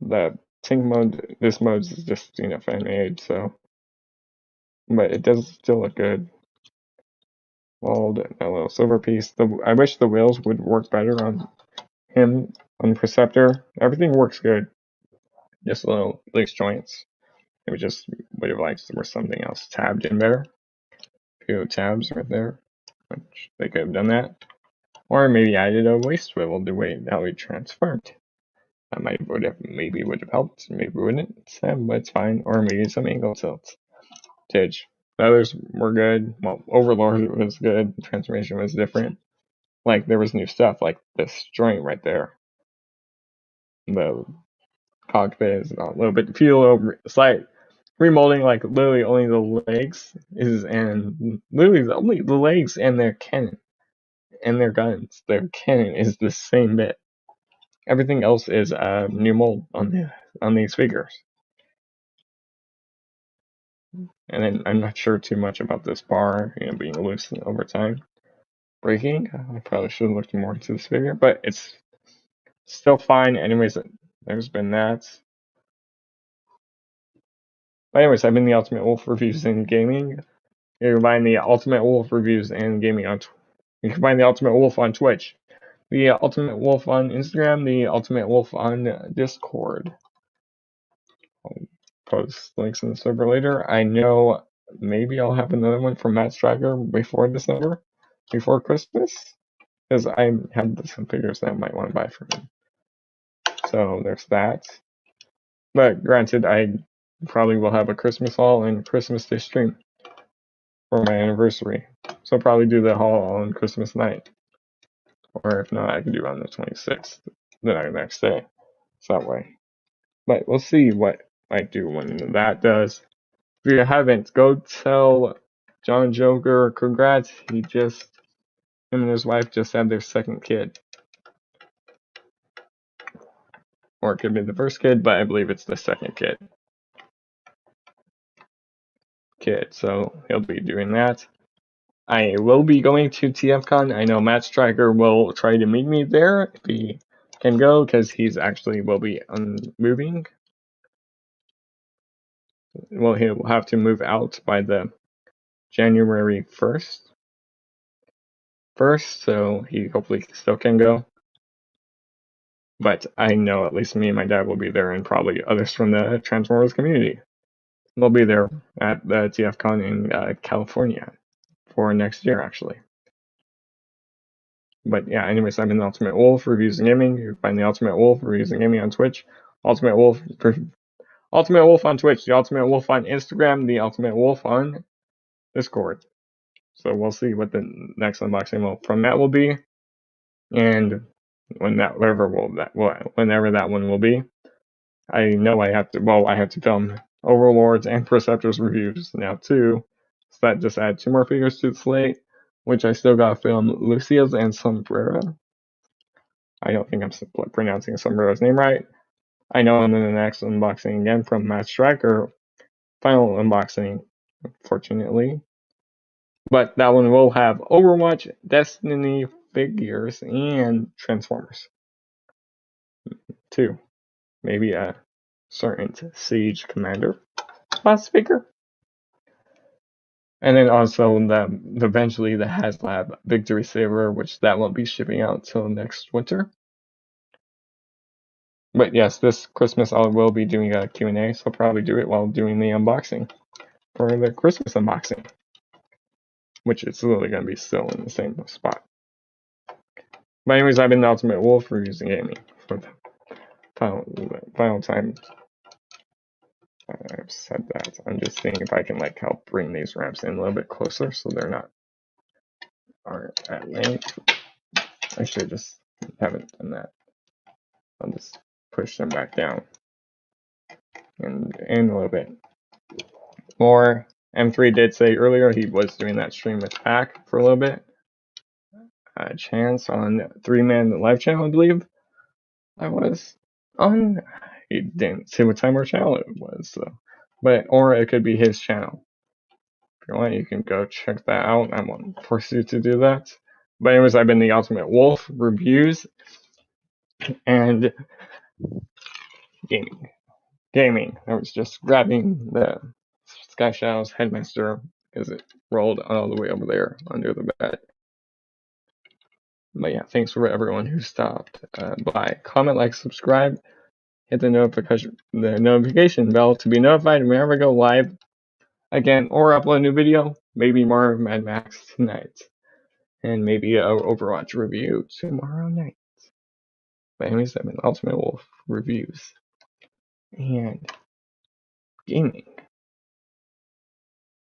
The Tink mode, this mode is just fan made, so. But it does still look good. Walled, a little silver piece. I wish the wheels would work better on him, on Preceptor. Everything works good. Just a little loose joints. It would have liked there was something else tabbed in there. A few tabs right there, which they could have done that. Or maybe added a waist swivel the way how he transformed. That maybe would have helped, maybe wouldn't, but it's fine. Or maybe some angle tilt. The others were good. Well, Overlord was good. Transformation was different. Like there was new stuff, like this joint right there. The cockpit is a little bit slight remolding, like literally only the legs and literally only the legs and their cannon and their guns. Their cannon is the same bit. Everything else is a new mold on these figures. And then I'm not sure too much about this bar, being loose over time. Breaking. I probably should have looked more into this figure, but it's still fine. Anyways, there's been that. But anyways, I've been the Ultimate Wolf Reviews in Gaming. You can find the Ultimate Wolf Reviews and Gaming you can find the Ultimate Wolf on Twitch, the Ultimate Wolf on Instagram, the Ultimate Wolf on Discord. I'll post links in the server later. I know maybe I'll have another one from Matt Striker before December, before Christmas, because I have some figures that I might want to buy for him. So there's that. But granted, I probably will have a Christmas haul and Christmas Day stream. for my anniversary. So I'll probably do the haul on Christmas night. Or if not, I can do it on the 26th, the next day. So that way. But we'll see what I do when that does. If you haven't, go tell John Joker congrats. Him and his wife just had their second kid. Or it could be the first kid, but I believe it's the second kid. So he'll be doing that. I will be going to TFCon. I know Matt Stryker will try to meet me there if he can go, because he's actually will be moving. Well, he'll have to move out by the January 1st, so he hopefully still can go. But I know at least me and my dad will be there, and probably others from the Transformers community. They'll be there at the TFCon in California for next year, actually. But yeah, anyways, I've been the Ultimate Wolf, Reviews and Gaming. You can find the Ultimate Wolf, Reviews and Gaming on Twitch. Ultimate Wolf on Twitch, the Ultimate Wolf on Instagram, the Ultimate Wolf on Discord. So we'll see what the next unboxing from that will be, and whenever that one will be. I know I have to film Overlords and Preceptor's reviews now too. So that just add 2 more figures to the slate, which I still gotta film Lucia's and Sombrero. I don't think I'm pronouncing Sombrero's name right. I know, and then the next unboxing again from Matt Stryker. Final unboxing, unfortunately. But that one will have Overwatch, Destiny figures, and Transformers. 2. Maybe a certain Siege Commander boss figure. And then also eventually the HasLab Victory Saber, which that won't be shipping out till next winter. But yes, this Christmas I will be doing a Q&A, so I'll probably do it while doing the unboxing for the Christmas unboxing, which is literally going to be still in the same spot. But anyways, I've been the Ultimate Wolf for using gaming for the final time. I've said that. I'm just seeing if I can help bring these ramps in a little bit closer so they're not at length. I should just haven't done that. I'll just push them back down and in a little bit more. M3 did say earlier he was doing that stream with Pack for a little bit. Chance on 3-Man live channel, I believe I was on. He didn't say what time or channel it was, so. Or it could be his channel. If you want, you can go check that out. I won't force you to do that. But anyways, I've been the Ultimate Wolf reviews and gaming. I was just grabbing the Sky Shadow's Headmaster because it rolled all the way over there under the bed. But yeah, thanks for everyone who stopped by. Comment, like, subscribe, hit the notification bell to be notified whenever I go live again or upload a new video. Maybe more of Mad Max tonight, and maybe an Overwatch review tomorrow night. But anyways, I've been Ultimate Wolf reviews and gaming.